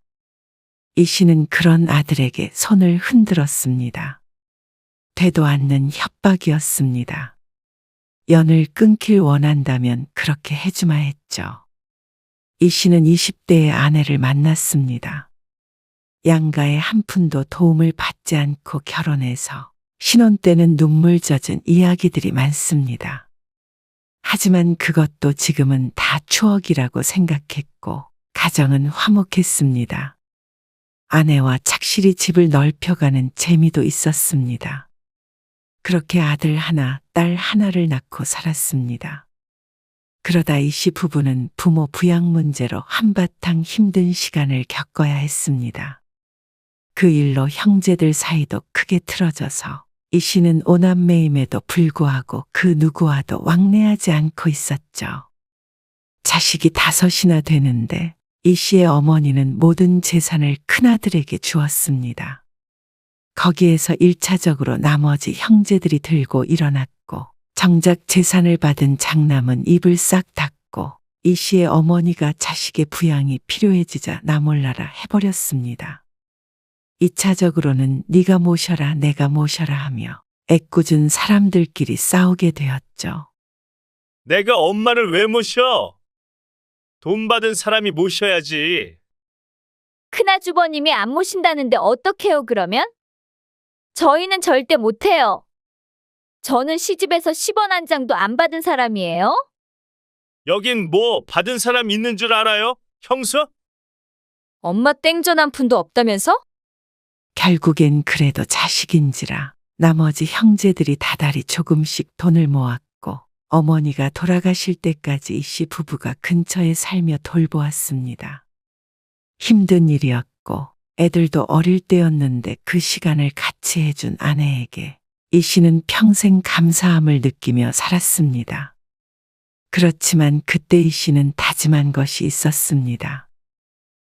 이 씨는 그런 아들에게 손을 흔들었습니다. 되도 않는 협박이었습니다. 연을 끊길 원한다면 그렇게 해주마 했죠. 이 씨는 20대의 아내를 만났습니다. 양가의 한 푼도 도움을 받지 않고 결혼해서 신혼 때는 눈물 젖은 이야기들이 많습니다. 하지만 그것도 지금은 다 추억이라고 생각했고 가정은 화목했습니다. 아내와 착실히 집을 넓혀가는 재미도 있었습니다. 그렇게 아들 하나, 딸 하나를 낳고 살았습니다. 그러다 이 씨 부부는 부모 부양 문제로 한바탕 힘든 시간을 겪어야 했습니다. 그 일로 형제들 사이도 크게 틀어져서 이 씨는 오남매임에도 불구하고 그 누구와도 왕래하지 않고 있었죠. 자식이 5이나 되는데 이 씨의 어머니는 모든 재산을 큰아들에게 주었습니다. 거기에서 1차적으로 나머지 형제들이 들고 일어났고 정작 재산을 받은 장남은 입을 싹 닫고 이 씨의 어머니가 자식의 부양이 필요해지자 나 몰라라 해버렸습니다. 2차적으로는 네가 모셔라 내가 모셔라 하며 애꿎은 사람들끼리 싸우게 되었죠. 내가 엄마를 왜 모셔? 돈 받은 사람이 모셔야지. 큰아주버님이 안 모신다는데 어떡해요 그러면? 저희는 절대 못해요. 저는 시집에서 10원 한 장도 안 받은 사람이에요. 여긴 뭐 받은 사람 있는 줄 알아요? 형수? 엄마 땡전 한 푼도 없다면서? 결국엔 그래도 자식인지라 나머지 형제들이 다달이 조금씩 돈을 모았고 어머니가 돌아가실 때까지 이 씨 부부가 근처에 살며 돌보았습니다. 힘든 일이었고 애들도 어릴 때였는데 그 시간을 같이 해준 아내에게 이 씨는 평생 감사함을 느끼며 살았습니다. 그렇지만 그때 이 씨는 다짐한 것이 있었습니다.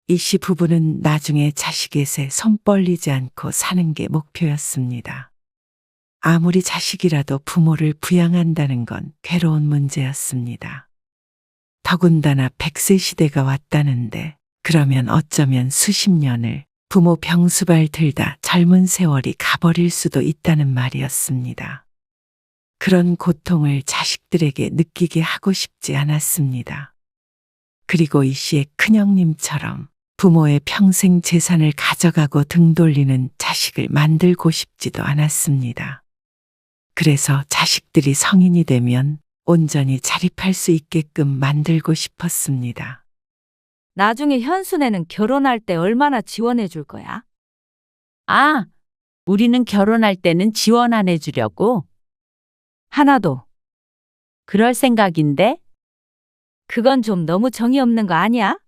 이 씨 부부는 나중에 자식에게 손 벌리지 않고 사는 게 목표였습니다. 아무리 자식이라도 부모를 부양한다는 건 괴로운 문제였습니다. 더군다나 100세 시대가 왔다는데 그러면 어쩌면 수십 년을 부모 병수발 들다 젊은 세월이 가버릴 수도 있다는 말이었습니다. 그런 고통을 자식들에게 느끼게 하고 싶지 않았습니다. 그리고 이 씨의 큰형님처럼 부모의 평생 재산을 가져가고 등 돌리는 자식을 만들고 싶지도 않았습니다. 그래서 자식들이 성인이 되면 온전히 자립할 수 있게끔 만들고 싶었습니다. 나중에 현순애는 결혼할 때 얼마나 지원해 줄 거야? 아, 우리는 결혼할 때는 지원 안 해주려고. 하나도. 그럴 생각인데? 그건 좀 너무 정이 없는 거 아니야?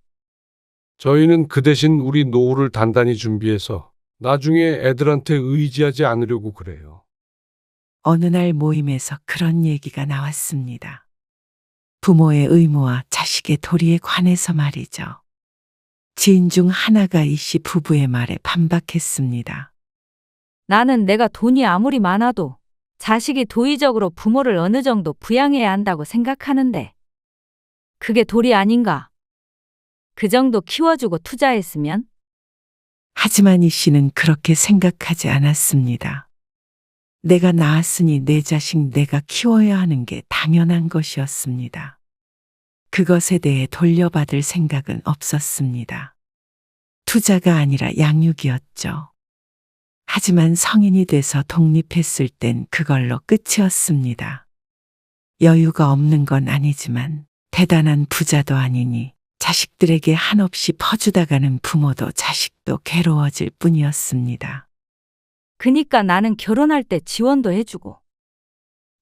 저희는 그 대신 우리 노후를 단단히 준비해서 나중에 애들한테 의지하지 않으려고 그래요. 어느 날 모임에서 그런 얘기가 나왔습니다. 부모의 의무와 자식의 도리에 관해서 말이죠. 지인 중 하나가 이씨 부부의 말에 반박했습니다. 나는 내가 돈이 아무리 많아도 자식이 도의적으로 부모를 어느 정도 부양해야 한다고 생각하는데. 그게 도리 아닌가? 그 정도 키워주고 투자했으면? 하지만 이씨는 그렇게 생각하지 않았습니다. 내가 낳았으니 내 자식 내가 키워야 하는 게 당연한 것이었습니다. 그것에 대해 돌려받을 생각은 없었습니다. 투자가 아니라 양육이었죠. 하지만 성인이 돼서 독립했을 땐 그걸로 끝이었습니다. 여유가 없는 건 아니지만 대단한 부자도 아니니 자식들에게 한없이 퍼주다가는 부모도 자식도 괴로워질 뿐이었습니다. 그니까 나는 결혼할 때 지원도 해주고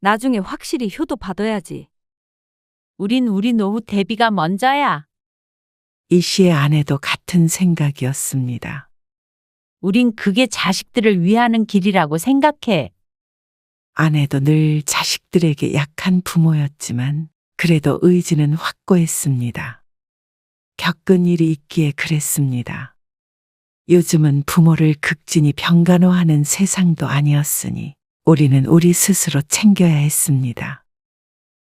나중에 확실히 효도 받아야지. 우린 우리 노후 대비가 먼저야. 이 씨의 아내도 같은 생각이었습니다. 우린 그게 자식들을 위하는 길이라고 생각해. 아내도 늘 자식들에게 약한 부모였지만 그래도 의지는 확고했습니다. 겪은 일이 있기에 그랬습니다. 요즘은 부모를 극진히 병간호하는 세상도 아니었으니 우리는 우리 스스로 챙겨야 했습니다.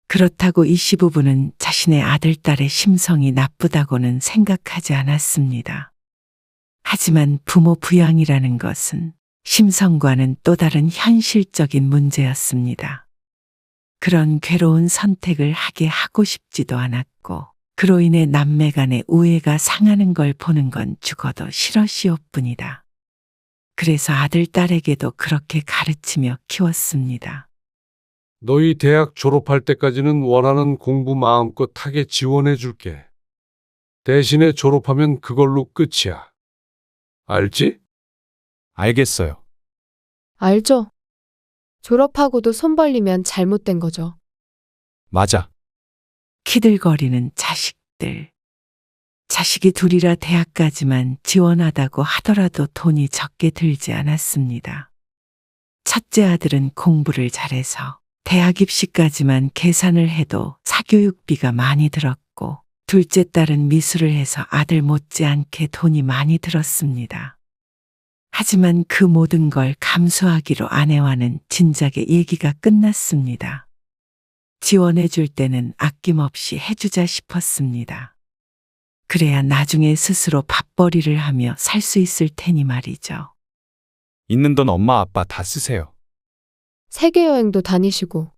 그렇다고 이 씨 부부는 자신의 아들, 딸의 심성이 나쁘다고는 생각하지 않았습니다. 하지만 부모 부양이라는 것은 심성과는 또 다른 현실적인 문제였습니다. 그런 괴로운 선택을 하게 하고 싶지도 않았고 그로 인해 남매 간의 우애가 상하는 걸 보는 건 죽어도 싫었시옵뿐이다. 그래서 아들, 딸에게도 그렇게 가르치며 키웠습니다. 너희 대학 졸업할 때까지는 원하는 공부 마음껏 하게 지원해 줄게. 대신에 졸업하면 그걸로 끝이야. 알지? 알겠어요. 알죠? 졸업하고도 손 벌리면 잘못된 거죠. 맞아. 키들거리는 자식들. 자식이 둘이라 대학까지만 지원하다고 하더라도 돈이 적게 들지 않았습니다. 첫째 아들은 공부를 잘해서 대학 입시까지만 계산을 해도 사교육비가 많이 들었고 둘째 딸은 미술을 해서 아들 못지않게 돈이 많이 들었습니다. 하지만 그 모든 걸 감수하기로 아내와는 진작에 얘기가 끝났습니다. 지원해 줄 때는 아낌없이 해주자 싶었습니다. 그래야 나중에 스스로 밥벌이를 하며 살 수 있을 테니 말이죠. 있는 돈 엄마 아빠 다 쓰세요. 세계 여행도 다니시고.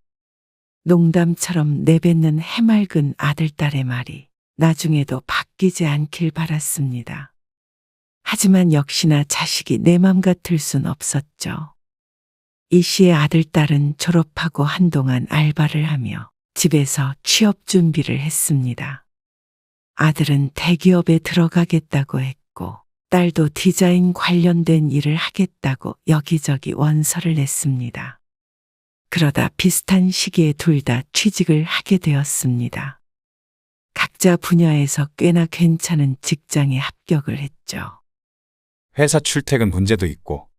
농담처럼 내뱉는 해맑은 아들, 딸의 말이 나중에도 바뀌지 않길 바랐습니다. 하지만 역시나 자식이 내 맘 같을 순 없었죠. 이 씨의 아들, 딸은 졸업하고 한동안 알바를 하며 집에서 취업 준비를 했습니다. 아들은 대기업에 들어가겠다고 했고 딸도 디자인 관련된 일을 하겠다고 여기저기 원서를 냈습니다. 그러다 비슷한 시기에 둘 다 취직을 하게 되었습니다. 각자 분야에서 꽤나 괜찮은 직장에 합격을 했죠. 회사 출퇴근 문제도 있고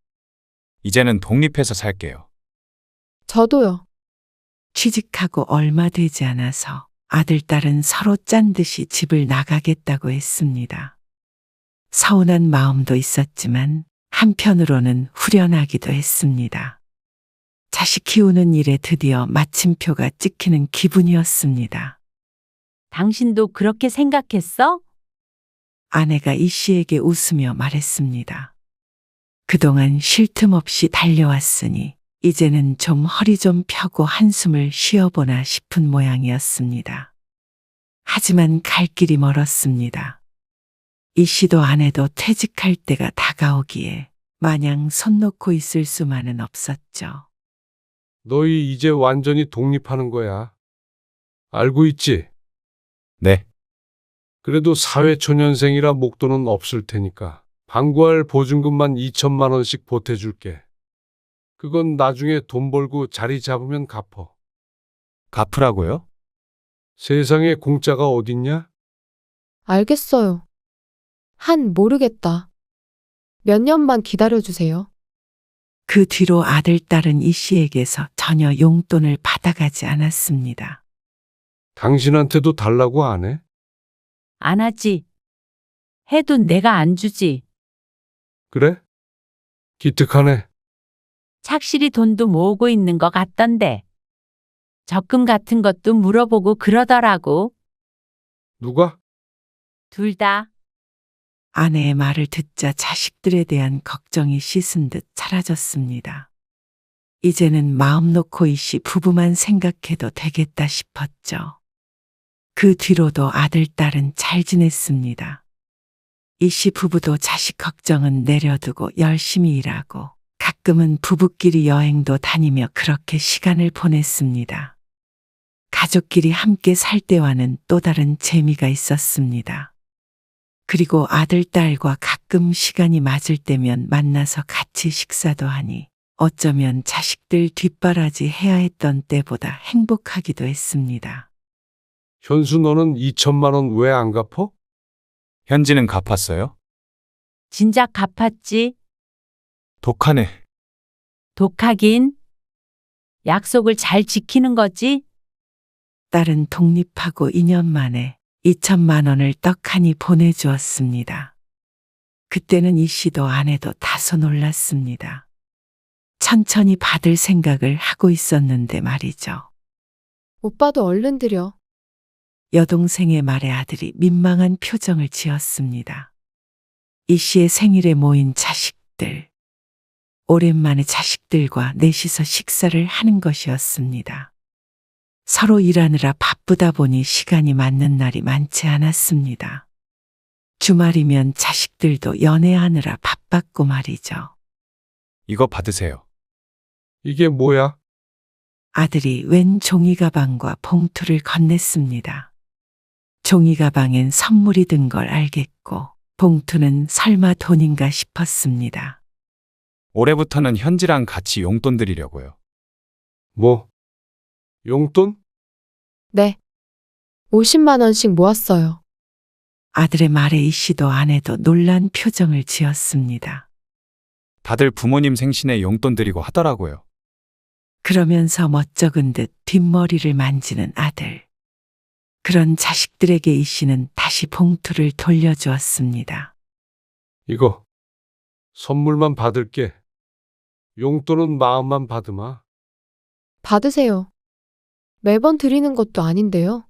이제는 독립해서 살게요. 저도요. 취직하고 얼마 되지 않아서 아들, 딸은 서로 짠 듯이 집을 나가겠다고 했습니다. 서운한 마음도 있었지만 한편으로는 후련하기도 했습니다. 자식 키우는 일에 드디어 마침표가 찍히는 기분이었습니다. 당신도 그렇게 생각했어? 아내가 이 씨에게 웃으며 말했습니다. 그동안 쉴 틈 없이 달려왔으니 이제는 좀 허리 좀 펴고 한숨을 쉬어보나 싶은 모양이었습니다. 하지만 갈 길이 멀었습니다. 이 씨도 아내도 퇴직할 때가 다가오기에 마냥 손 놓고 있을 수만은 없었죠. 너희 이제 완전히 독립하는 거야. 알고 있지? 네. 그래도 사회초년생이라 목돈은 없을 테니까 방구할 보증금만 2천만 원씩 보태줄게. 그건 나중에 돈 벌고 자리 잡으면 갚어. 갚으라고요? 세상에 공짜가 어딨냐? 알겠어요. 모르겠다. 몇 년만 기다려주세요. 그 뒤로 아들, 딸은 이 씨에게서 전혀 용돈을 받아가지 않았습니다. 당신한테도 달라고 안 해? 안 하지. 해도 내가 안 주지. 그래? 기특하네. 착실히 돈도 모으고 있는 것 같던데. 적금 같은 것도 물어보고 그러더라고. 누가? 둘 다. 아내의 말을 듣자 자식들에 대한 걱정이 씻은 듯 사라졌습니다. 이제는 마음 놓고 이 씨 부부만 생각해도 되겠다 싶었죠. 그 뒤로도 아들, 딸은 잘 지냈습니다. 이 씨 부부도 자식 걱정은 내려두고 열심히 일하고 가끔은 부부끼리 여행도 다니며 그렇게 시간을 보냈습니다. 가족끼리 함께 살 때와는 또 다른 재미가 있었습니다. 그리고 아들, 딸과 가끔 시간이 맞을 때면 만나서 같이 식사도 하니 어쩌면 자식들 뒷바라지 해야 했던 때보다 행복하기도 했습니다. 현수 너는 2천만 원 왜 안 갚어? 현지는 갚았어요? 진작 갚았지. 독하네. 독하긴. 약속을 잘 지키는 거지. 딸은 독립하고 2년 만에 2천만 원을 떡하니 보내주었습니다. 그때는 이 씨도 아내도 다소 놀랐습니다. 천천히 받을 생각을 하고 있었는데 말이죠. 오빠도 얼른 드려. 여동생의 말에 아들이 민망한 표정을 지었습니다. 이 씨의 생일에 모인 자식들. 오랜만에 자식들과 넷이서 식사를 하는 것이었습니다. 서로 일하느라 바쁘다 보니 시간이 맞는 날이 많지 않았습니다. 주말이면 자식들도 연애하느라 바빴고 말이죠. 이거 받으세요. 이게 뭐야? 아들이 웬 종이 가방과 봉투를 건넸습니다. 종이 가방엔 선물이 든 걸 알겠고 봉투는 설마 돈인가 싶었습니다. 올해부터는 현지랑 같이 용돈 드리려고요. 뭐? 용돈? 네. 50만 원씩 모았어요. 아들의 말에 이 씨도 아내도 놀란 표정을 지었습니다. 다들 부모님 생신에 용돈 드리고 하더라고요. 그러면서 멋쩍은 듯 뒷머리를 만지는 아들. 그런 자식들에게 이 씨는 다시 봉투를 돌려주었습니다. 이거 선물만 받을게. 용돈은 마음만 받으마. 받으세요. 매번 드리는 것도 아닌데요.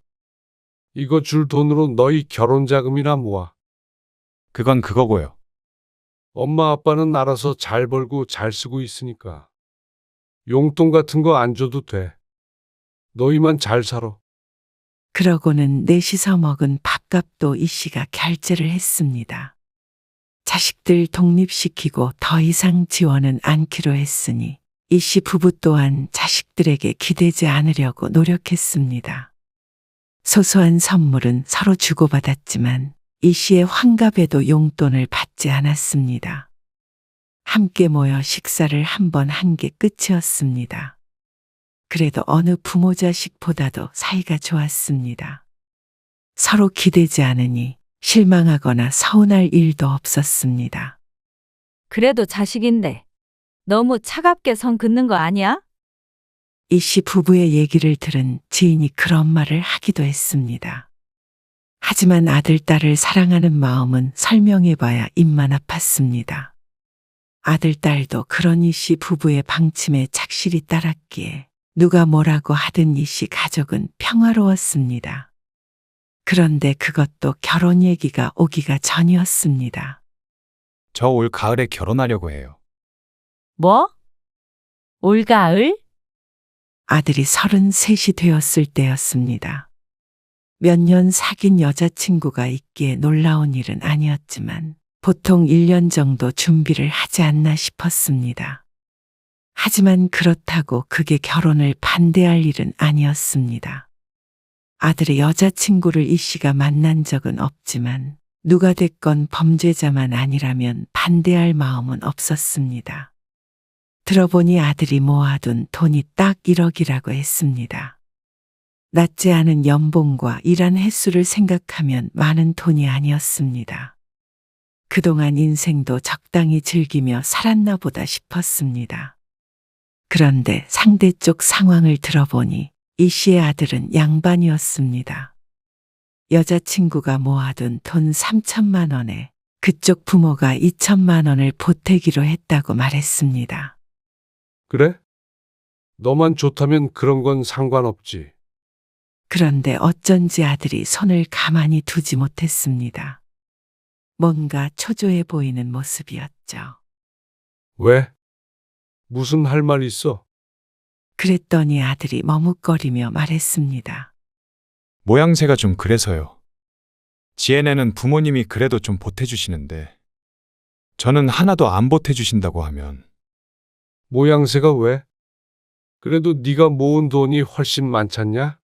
이거 줄 돈으로 너희 결혼 자금이나 모아. 그건 그거고요. 엄마 아빠는 알아서 잘 벌고 잘 쓰고 있으니까. 용돈 같은 거 안 줘도 돼. 너희만 잘 살아. 그러고는 넷이서 먹은 밥값도 이 씨가 결제를 했습니다. 자식들 독립시키고 더 이상 지원은 않기로 했으니 이 씨 부부 또한 자식들에게 기대지 않으려고 노력했습니다. 소소한 선물은 서로 주고받았지만 이 씨의 환갑에도 용돈을 받지 않았습니다. 함께 모여 식사를 한 번 한 게 끝이었습니다. 그래도 어느 부모 자식보다도 사이가 좋았습니다. 서로 기대지 않으니 실망하거나 서운할 일도 없었습니다. 그래도 자식인데 너무 차갑게 선 긋는 거 아니야? 이 씨 부부의 얘기를 들은 지인이 그런 말을 하기도 했습니다. 하지만 아들, 딸을 사랑하는 마음은 설명해봐야 입만 아팠습니다. 아들, 딸도 그런 이 씨 부부의 방침에 착실히 따랐기에 누가 뭐라고 하든 이 씨 가족은 평화로웠습니다. 그런데 그것도 결혼 얘기가 오기가 전이었습니다. 저 올 가을에 결혼하려고 해요. 뭐? 올가을? 아들이 33이 되었을 때였습니다. 몇 년 사귄 여자친구가 있기에 놀라운 일은 아니었지만 보통 1년 정도 준비를 하지 않나 싶었습니다. 하지만 그렇다고 그게 결혼을 반대할 일은 아니었습니다. 아들의 여자친구를 이 씨가 만난 적은 없지만 누가 됐건 범죄자만 아니라면 반대할 마음은 없었습니다. 들어보니 아들이 모아둔 돈이 딱 1억이라고 했습니다. 낮지 않은 연봉과 일한 횟수를 생각하면 많은 돈이 아니었습니다. 그동안 인생도 적당히 즐기며 살았나 보다 싶었습니다. 그런데 상대 쪽 상황을 들어보니 이 씨의 아들은 양반이었습니다. 여자친구가 모아둔 돈 3천만 원에 그쪽 부모가 2천만 원을 보태기로 했다고 말했습니다. 그래? 너만 좋다면 그런 건 상관없지. 그런데 어쩐지 아들이 손을 가만히 두지 못했습니다. 뭔가 초조해 보이는 모습이었죠. 왜? 무슨 할 말 있어? 그랬더니 아들이 머뭇거리며 말했습니다. 모양새가 좀 그래서요. 지혜네는 부모님이 그래도 좀 보태주시는데 저는 하나도 안 보태주신다고 하면 모양새가 왜? 그래도 네가 모은 돈이 훨씬 많잖냐?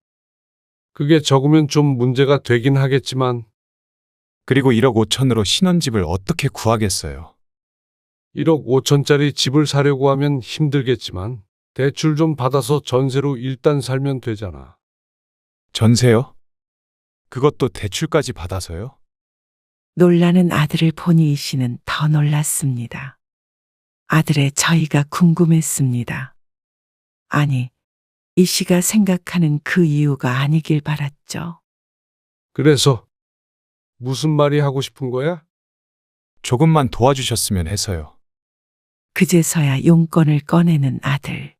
그게 적으면 좀 문제가 되긴 하겠지만 그리고 1억 5천으로 신혼집을 어떻게 구하겠어요. 1억 5천짜리 집을 사려고 하면 힘들겠지만 대출 좀 받아서 전세로 일단 살면 되잖아. 전세요? 그것도 대출까지 받아서요? 놀라는 아들을 보니 이 씨는 더 놀랐습니다. 아들의 저희가 궁금했습니다. 아니, 이 씨가 생각하는 그 이유가 아니길 바랐죠. 그래서 무슨 말이 하고 싶은 거야? 조금만 도와주셨으면 해서요. 그제서야 용건을 꺼내는 아들.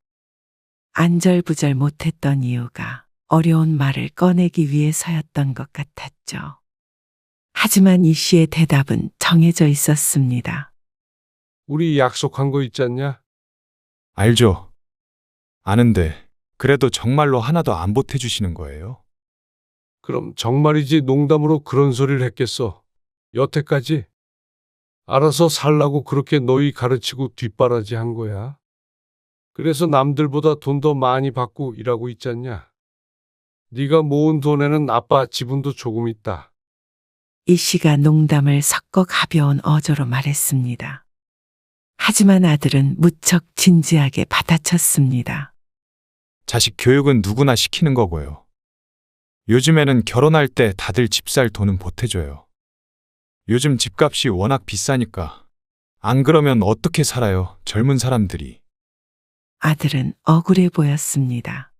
안절부절 못했던 이유가 어려운 말을 꺼내기 위해서였던 것 같았죠. 하지만 이 씨의 대답은 정해져 있었습니다. 우리 약속한 거 있잖냐? 알죠. 아는데 그래도 정말로 하나도 안 보태주시는 거예요? 그럼 정말이지 농담으로 그런 소리를 했겠어. 여태까지 알아서 살라고 그렇게 너희 가르치고 뒷바라지 한 거야. 그래서 남들보다 돈 더 많이 받고 일하고 있잖냐. 네가 모은 돈에는 아빠 지분도 조금 있다. 이 씨가 농담을 섞어 가벼운 어조로 말했습니다. 하지만 아들은 무척 진지하게 받아쳤습니다. 자식 교육은 누구나 시키는 거고요. 요즘에는 결혼할 때 다들 집 살 돈은 보태줘요. 요즘 집값이 워낙 비싸니까. 안 그러면 어떻게 살아요, 젊은 사람들이. 아들은 억울해 보였습니다.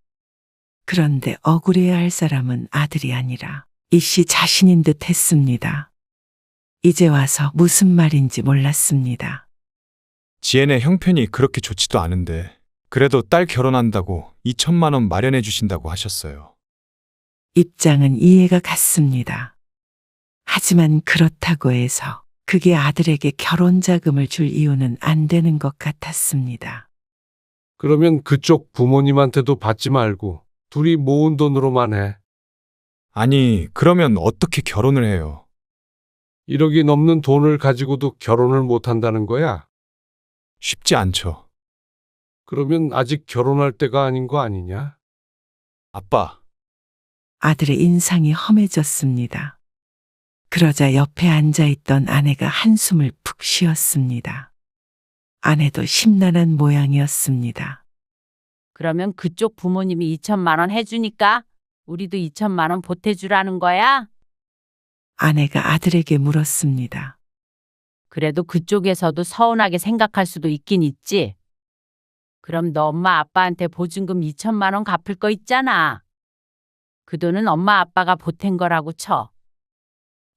그런데 억울해야 할 사람은 아들이 아니라 이 씨 자신인 듯 했습니다. 이제 와서 무슨 말인지 몰랐습니다. 지혜네 형편이 그렇게 좋지도 않은데 그래도 딸 결혼한다고 2천만 원 마련해 주신다고 하셨어요. 입장은 이해가 갔습니다. 하지만 그렇다고 해서 그게 아들에게 결혼 자금을 줄 이유는 안 되는 것 같았습니다. 그러면 그쪽 부모님한테도 받지 말고 둘이 모은 돈으로만 해. 아니, 그러면 어떻게 결혼을 해요? 1억이 넘는 돈을 가지고도 결혼을 못 한다는 거야? 쉽지 않죠. 그러면 아직 결혼할 때가 아닌 거 아니냐? 아빠, 아들의 인상이 험해졌습니다. 그러자 옆에 앉아있던 아내가 한숨을 푹 쉬었습니다. 아내도 심란한 모양이었습니다. 그러면 그쪽 부모님이 2천만 원 해주니까 우리도 2천만 원 보태주라는 거야? 아내가 아들에게 물었습니다. 그래도 그쪽에서도 서운하게 생각할 수도 있긴 있지. 그럼 너 엄마 아빠한테 보증금 2천만 원 갚을 거 있잖아. 그 돈은 엄마 아빠가 보탠 거라고 쳐.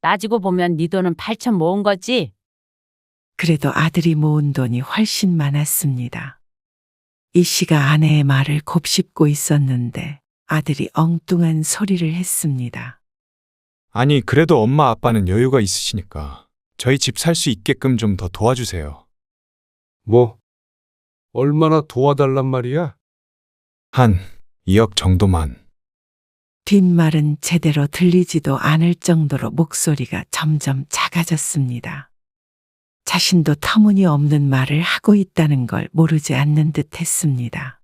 따지고 보면 네 돈은 8천 모은 거지. 그래도 아들이 모은 돈이 훨씬 많았습니다. 이 씨가 아내의 말을 곱씹고 있었는데 아들이 엉뚱한 소리를 했습니다. 아니, 그래도 엄마 아빠는 여유가 있으시니까 저희 집 살 수 있게끔 좀 더 도와주세요. 뭐? 얼마나 도와달란 말이야? 한 2억 정도만. 뒷말은 제대로 들리지도 않을 정도로 목소리가 점점 작아졌습니다. 자신도 터무니없는 말을 하고 있다는 걸 모르지 않는 듯 했습니다.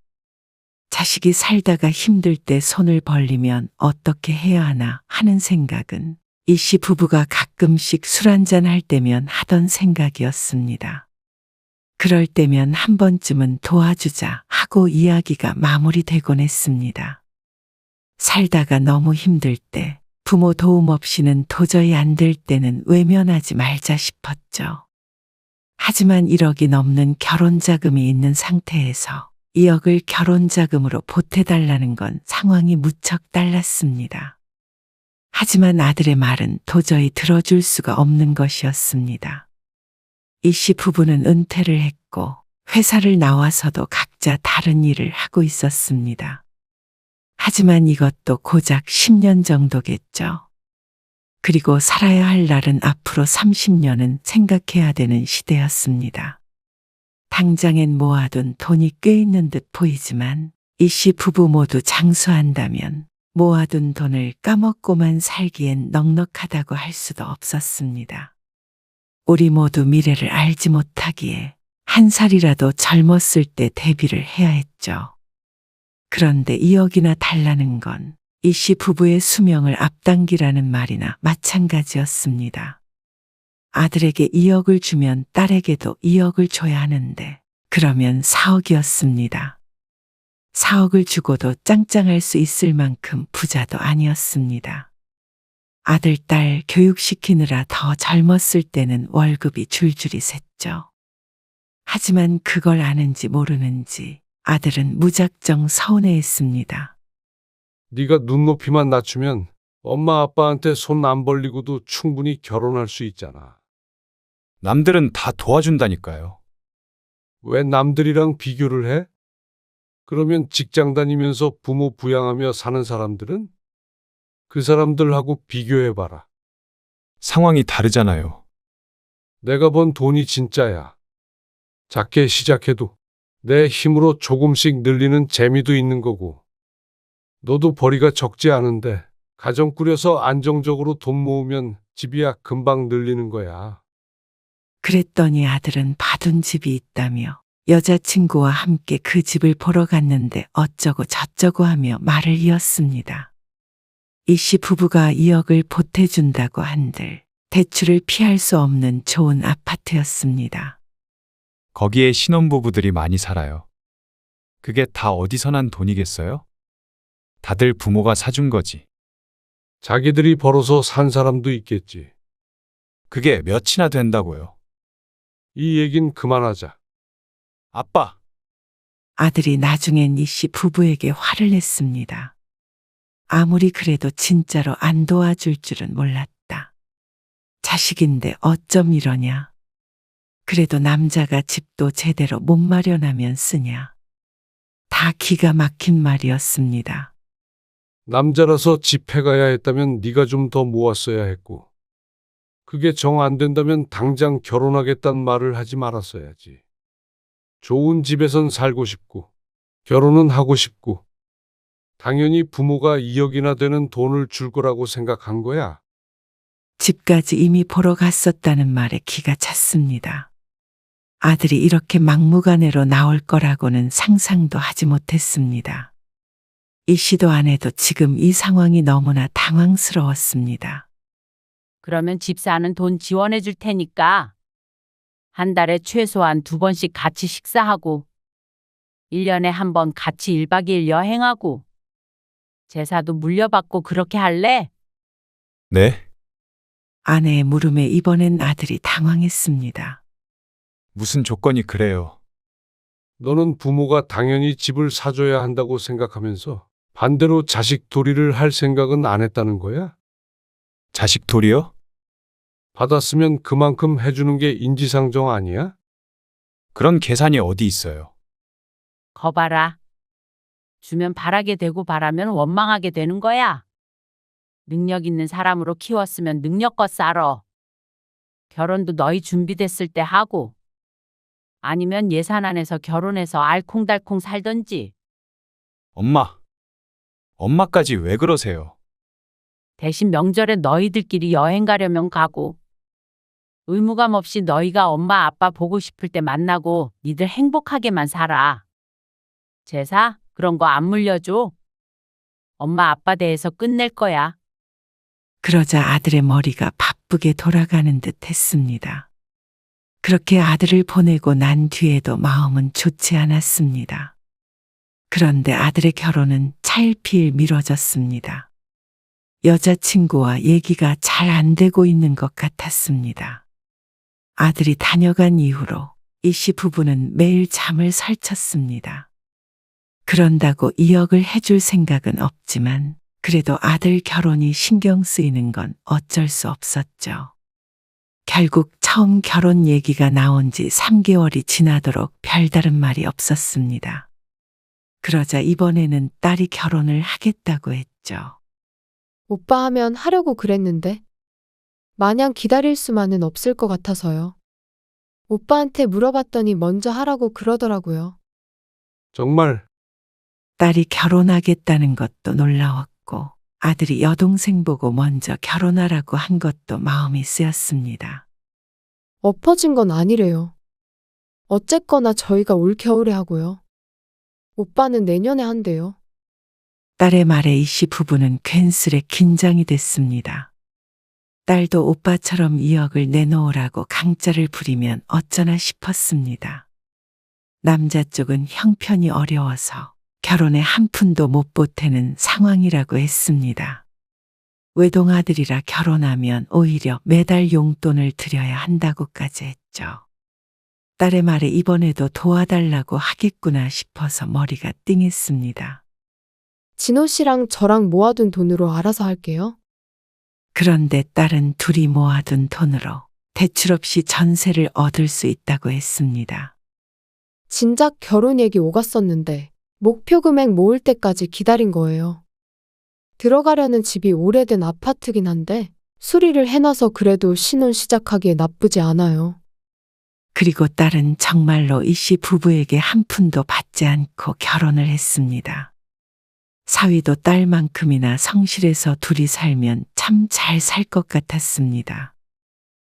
자식이 살다가 힘들 때 손을 벌리면 어떻게 해야 하나 하는 생각은 이 씨 부부가 가끔씩 술 한잔 할 때면 하던 생각이었습니다. 그럴 때면 한 번쯤은 도와주자 하고 이야기가 마무리되곤 했습니다. 살다가 너무 힘들 때, 부모 도움 없이는 도저히 안 될 때는 외면하지 말자 싶었죠. 하지만 1억이 넘는 결혼 자금이 있는 상태에서 2억을 결혼 자금으로 보태달라는 건 상황이 무척 달랐습니다. 하지만 아들의 말은 도저히 들어줄 수가 없는 것이었습니다. 이 씨 부부는 은퇴를 했고 회사를 나와서도 각자 다른 일을 하고 있었습니다. 하지만 이것도 고작 10년 정도겠죠. 그리고 살아야 할 날은 앞으로 30년은 생각해야 되는 시대였습니다. 당장엔 모아둔 돈이 꽤 있는 듯 보이지만 이 씨 부부 모두 장수한다면 모아둔 돈을 까먹고만 살기엔 넉넉하다고 할 수도 없었습니다. 우리 모두 미래를 알지 못하기에 한 살이라도 젊었을 때 대비를 해야 했죠. 그런데 2억이나 달라는 건 이 씨 부부의 수명을 앞당기라는 말이나 마찬가지였습니다. 아들에게 2억을 주면 딸에게도 2억을 줘야 하는데 그러면 4억이었습니다. 4억을 주고도 짱짱할 수 있을 만큼 부자도 아니었습니다. 아들, 딸 교육시키느라 더 젊었을 때는 월급이 줄줄이 샜죠. 하지만 그걸 아는지 모르는지 아들은 무작정 서운해했습니다. 네가 눈높이만 낮추면 엄마 아빠한테 손 안 벌리고도 충분히 결혼할 수 있잖아. 남들은 다 도와준다니까요. 왜 남들이랑 비교를 해? 그러면 직장 다니면서 부모 부양하며 사는 사람들은? 그 사람들하고 비교해봐라. 상황이 다르잖아요. 내가 번 돈이 진짜야. 작게 시작해도 내 힘으로 조금씩 늘리는 재미도 있는 거고. 너도 벌이가 적지 않은데 가정 꾸려서 안정적으로 돈 모으면 집이야 금방 늘리는 거야. 그랬더니 아들은 봐둔 집이 있다며 여자친구와 함께 그 집을 보러 갔는데 어쩌고 저쩌고 하며 말을 이었습니다. 이 씨 부부가 2억을 보태준다고 한들 대출을 피할 수 없는 좋은 아파트였습니다. 거기에 신혼부부들이 많이 살아요. 그게 다 어디서 난 돈이겠어요? 다들 부모가 사준 거지. 자기들이 벌어서 산 사람도 있겠지. 그게 몇이나 된다고요. 이 얘긴 그만하자. 아빠, 아들이 나중엔 이 씨 부부에게 화를 냈습니다. 아무리 그래도 진짜로 안 도와줄 줄은 몰랐다. 자식인데 어쩜 이러냐. 그래도 남자가 집도 제대로 못 마련하면 쓰냐. 다 기가 막힌 말이었습니다. 남자라서 집해가야 했다면 네가 좀 더 모았어야 했고. 그게 정 안 된다면 당장 결혼하겠단 말을 하지 말았어야지. 좋은 집에선 살고 싶고 결혼은 하고 싶고 당연히 부모가 2억이나 되는 돈을 줄 거라고 생각한 거야. 집까지 이미 보러 갔었다는 말에 기가 찼습니다. 아들이 이렇게 막무가내로 나올 거라고는 상상도 하지 못했습니다. 이 씨도 아내도 지금 이 상황이 너무나 당황스러웠습니다. 그러면 집 사는 돈 지원해 줄 테니까 한 달에 최소한 2번씩 같이 식사하고 1년에 한 번 같이 1박 2일 여행하고 제사도 물려받고 그렇게 할래? 네? 아내의 물음에 이번엔 아들이 당황했습니다. 무슨 조건이 그래요? 너는 부모가 당연히 집을 사줘야 한다고 생각하면서 반대로 자식 도리를 할 생각은 안 했다는 거야? 자식 도리요? 받았으면 그만큼 해주는 게 인지상정 아니야? 그런 계산이 어디 있어요? 거봐라. 주면 바라게 되고 바라면 원망하게 되는 거야. 능력 있는 사람으로 키웠으면 능력껏 살아. 결혼도 너희 준비됐을 때 하고 아니면 예산 안에서 결혼해서 알콩달콩 살던지. 엄마까지 왜 그러세요? 대신 명절에 너희들끼리 여행 가려면 가고 의무감 없이 너희가 엄마 아빠 보고 싶을 때 만나고 니들 행복하게만 살아. 제사 그런 거 안 물려줘. 엄마 아빠 대해서 끝낼 거야. 그러자 아들의 머리가 바쁘게 돌아가는 듯 했습니다. 그렇게 아들을 보내고 난 뒤에도 마음은 좋지 않았습니다. 그런데 아들의 결혼은 차일피일 미뤄졌습니다. 여자친구와 얘기가 잘 안 되고 있는 것 같았습니다. 아들이 다녀간 이후로 이씨 부부는 매일 잠을 설쳤습니다. 그런다고 이역을 해줄 생각은 없지만 그래도 아들 결혼이 신경 쓰이는 건 어쩔 수 없었죠. 결국 처음 결혼 얘기가 나온 지 3개월이 지나도록 별다른 말이 없었습니다. 그러자 이번에는 딸이 결혼을 하겠다고 했죠. 오빠 하면 하려고 그랬는데 마냥 기다릴 수만은 없을 것 같아서요. 오빠한테 물어봤더니 먼저 하라고 그러더라고요. 정말 딸이 결혼하겠다는 것도 놀라웠고 아들이 여동생 보고 먼저 결혼하라고 한 것도 마음이 쓰였습니다. 엎어진 건 아니래요. 어쨌거나 저희가 올 겨울에 하고요. 오빠는 내년에 한대요. 딸의 말에 이씨 부부는 괜스레 긴장이 됐습니다. 딸도 오빠처럼 2억을 내놓으라고 강짜를 부리면 어쩌나 싶었습니다. 남자 쪽은 형편이 어려워서 결혼에 한 푼도 못 보태는 상황이라고 했습니다. 외동아들이라 결혼하면 오히려 매달 용돈을 드려야 한다고까지 했죠. 딸의 말에 이번에도 도와달라고 하겠구나 싶어서 머리가 띵했습니다. 진호 씨랑 저랑 모아둔 돈으로 알아서 할게요. 그런데 딸은 둘이 모아둔 돈으로 대출 없이 전세를 얻을 수 있다고 했습니다. 진작 결혼 얘기 오갔었는데 목표 금액 모을 때까지 기다린 거예요. 들어가려는 집이 오래된 아파트긴 한데 수리를 해놔서 그래도 신혼 시작하기에 나쁘지 않아요. 그리고 딸은 정말로 이씨 부부에게 한 푼도 받지 않고 결혼을 했습니다. 사위도 딸만큼이나 성실해서 둘이 살면 참 잘 살 것 같았습니다.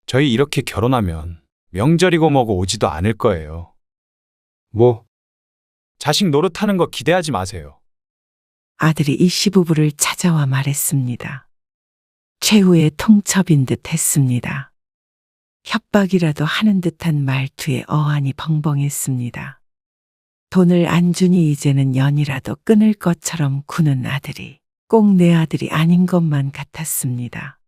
저희 이렇게 결혼하면 명절이고 뭐고 오지도 않을 거예요. 뭐 자식 노릇하는 거 기대하지 마세요. 아들이 이씨 부부를 찾아와 말했습니다. 최후의 통첩인 듯 했습니다. 협박이라도 하는 듯한 말투에 어안이 벙벙했습니다. 돈을 안 주니 이제는 연이라도 끊을 것처럼 구는 아들이 꼭 내 아들이 아닌 것만 같았습니다.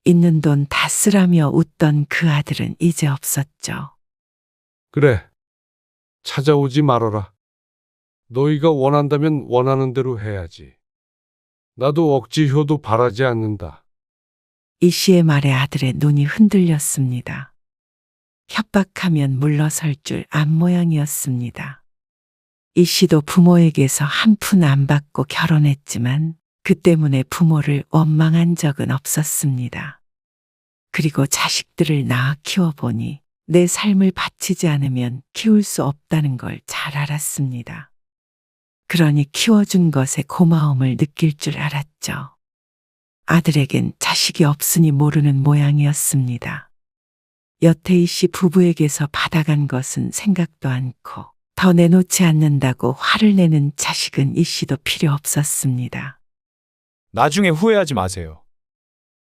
있는 돈 다 쓰라며 웃던 그 아들은 이제 없었죠. 그래. 찾아오지 말아라. 너희가 원한다면 원하는 대로 해야지. 나도 억지 효도 바라지 않는다. 이 씨의 말에 아들의 눈이 흔들렸습니다. 협박하면 물러설 줄 안 모양이었습니다. 이 씨도 부모에게서 한 푼 안 받고 결혼했지만 그 때문에 부모를 원망한 적은 없었습니다. 그리고 자식들을 낳아 키워보니 내 삶을 바치지 않으면 키울 수 없다는 걸 잘 알았습니다. 그러니 키워준 것에 고마움을 느낄 줄 알았죠. 아들에겐 자식이 없으니 모르는 모양이었습니다. 여태 이씨 부부에게서 받아간 것은 생각도 않고 더 내놓지 않는다고 화를 내는 자식은 이씨도 필요 없었습니다. 나중에 후회하지 마세요.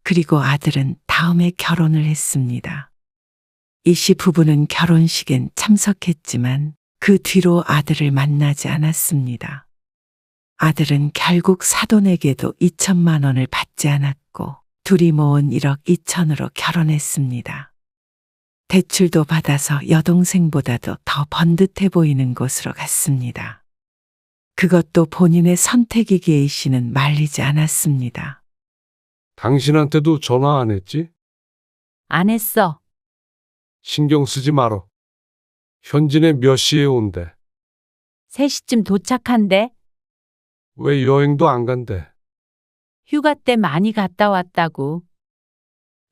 그리고 아들은 다음에 결혼을 했습니다. 이씨 부부는 결혼식엔 참석했지만 그 뒤로 아들을 만나지 않았습니다. 아들은 결국 사돈에게도 2천만 원을 받지 않았고 둘이 모은 1억 2천으로 결혼했습니다. 대출도 받아서 여동생보다도 더 번듯해 보이는 곳으로 갔습니다. 그것도 본인의 선택이기에 이 씨는 말리지 않았습니다. 당신한테도 전화 안 했지? 안 했어. 신경 쓰지 말어. 현진에 몇 시에 온대? 3시쯤 도착한대. 왜 여행도 안 간대? 휴가 때 많이 갔다 왔다고.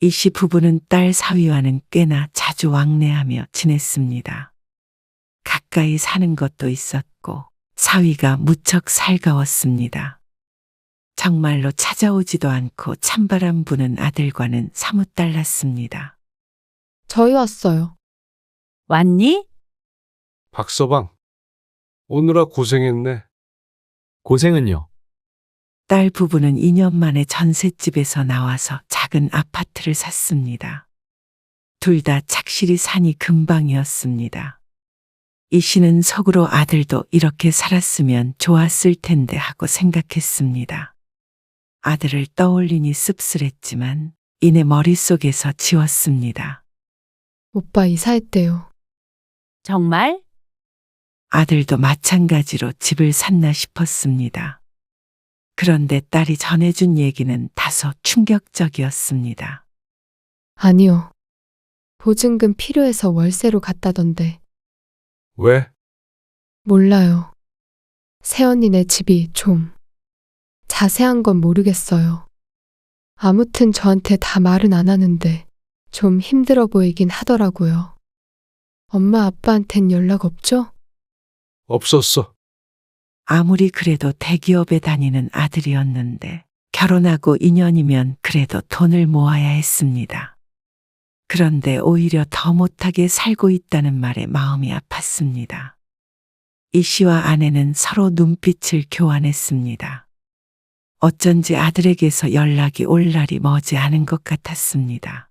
이 씨 부부는 딸 사위와는 꽤나 자주 왕래하며 지냈습니다. 가까이 사는 것도 있었고 사위가 무척 살가웠습니다. 정말로 찾아오지도 않고 찬바람 부는 아들과는 사뭇 달랐습니다. 저희 왔어요. 왔니? 박서방. 오느라 고생했네. 고생은요. 딸 부부는 2년 만에 전셋집에서 나와서 작은 아파트를 샀습니다. 둘 다 착실히 산이 금방이었습니다. 이 씨는 속으로 아들도 이렇게 살았으면 좋았을 텐데 하고 생각했습니다. 아들을 떠올리니 씁쓸했지만 이내 머릿속에서 지웠습니다. 오빠 이사했대요. 정말? 아들도 마찬가지로 집을 샀나 싶었습니다. 그런데 딸이 전해준 얘기는 다소 충격적이었습니다. 아니요. 보증금 필요해서 월세로 갔다던데. 왜? 몰라요. 새언니네 집이 좀 자세한 건 모르겠어요. 아무튼 저한테 다 말은 안 하는데 좀 힘들어 보이긴 하더라고요. 엄마 아빠한텐 연락 없죠? 없었어. 아무리 그래도 대기업에 다니는 아들이었는데 결혼하고 2년이면 그래도 돈을 모아야 했습니다. 그런데 오히려 더 못하게 살고 있다는 말에 마음이 아팠습니다. 이 씨와 아내는 서로 눈빛을 교환했습니다. 어쩐지 아들에게서 연락이 올 날이 머지 않은 것 같았습니다.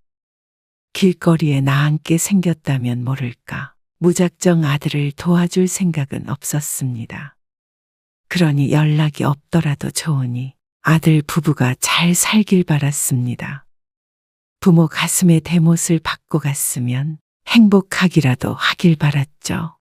길거리에 나앉게 생겼다면 모를까 무작정 아들을 도와줄 생각은 없었습니다. 그러니 연락이 없더라도 좋으니 아들 부부가 잘 살길 바랐습니다. 부모 가슴에 대못을 받고 갔으면 행복하기라도 하길 바랐죠.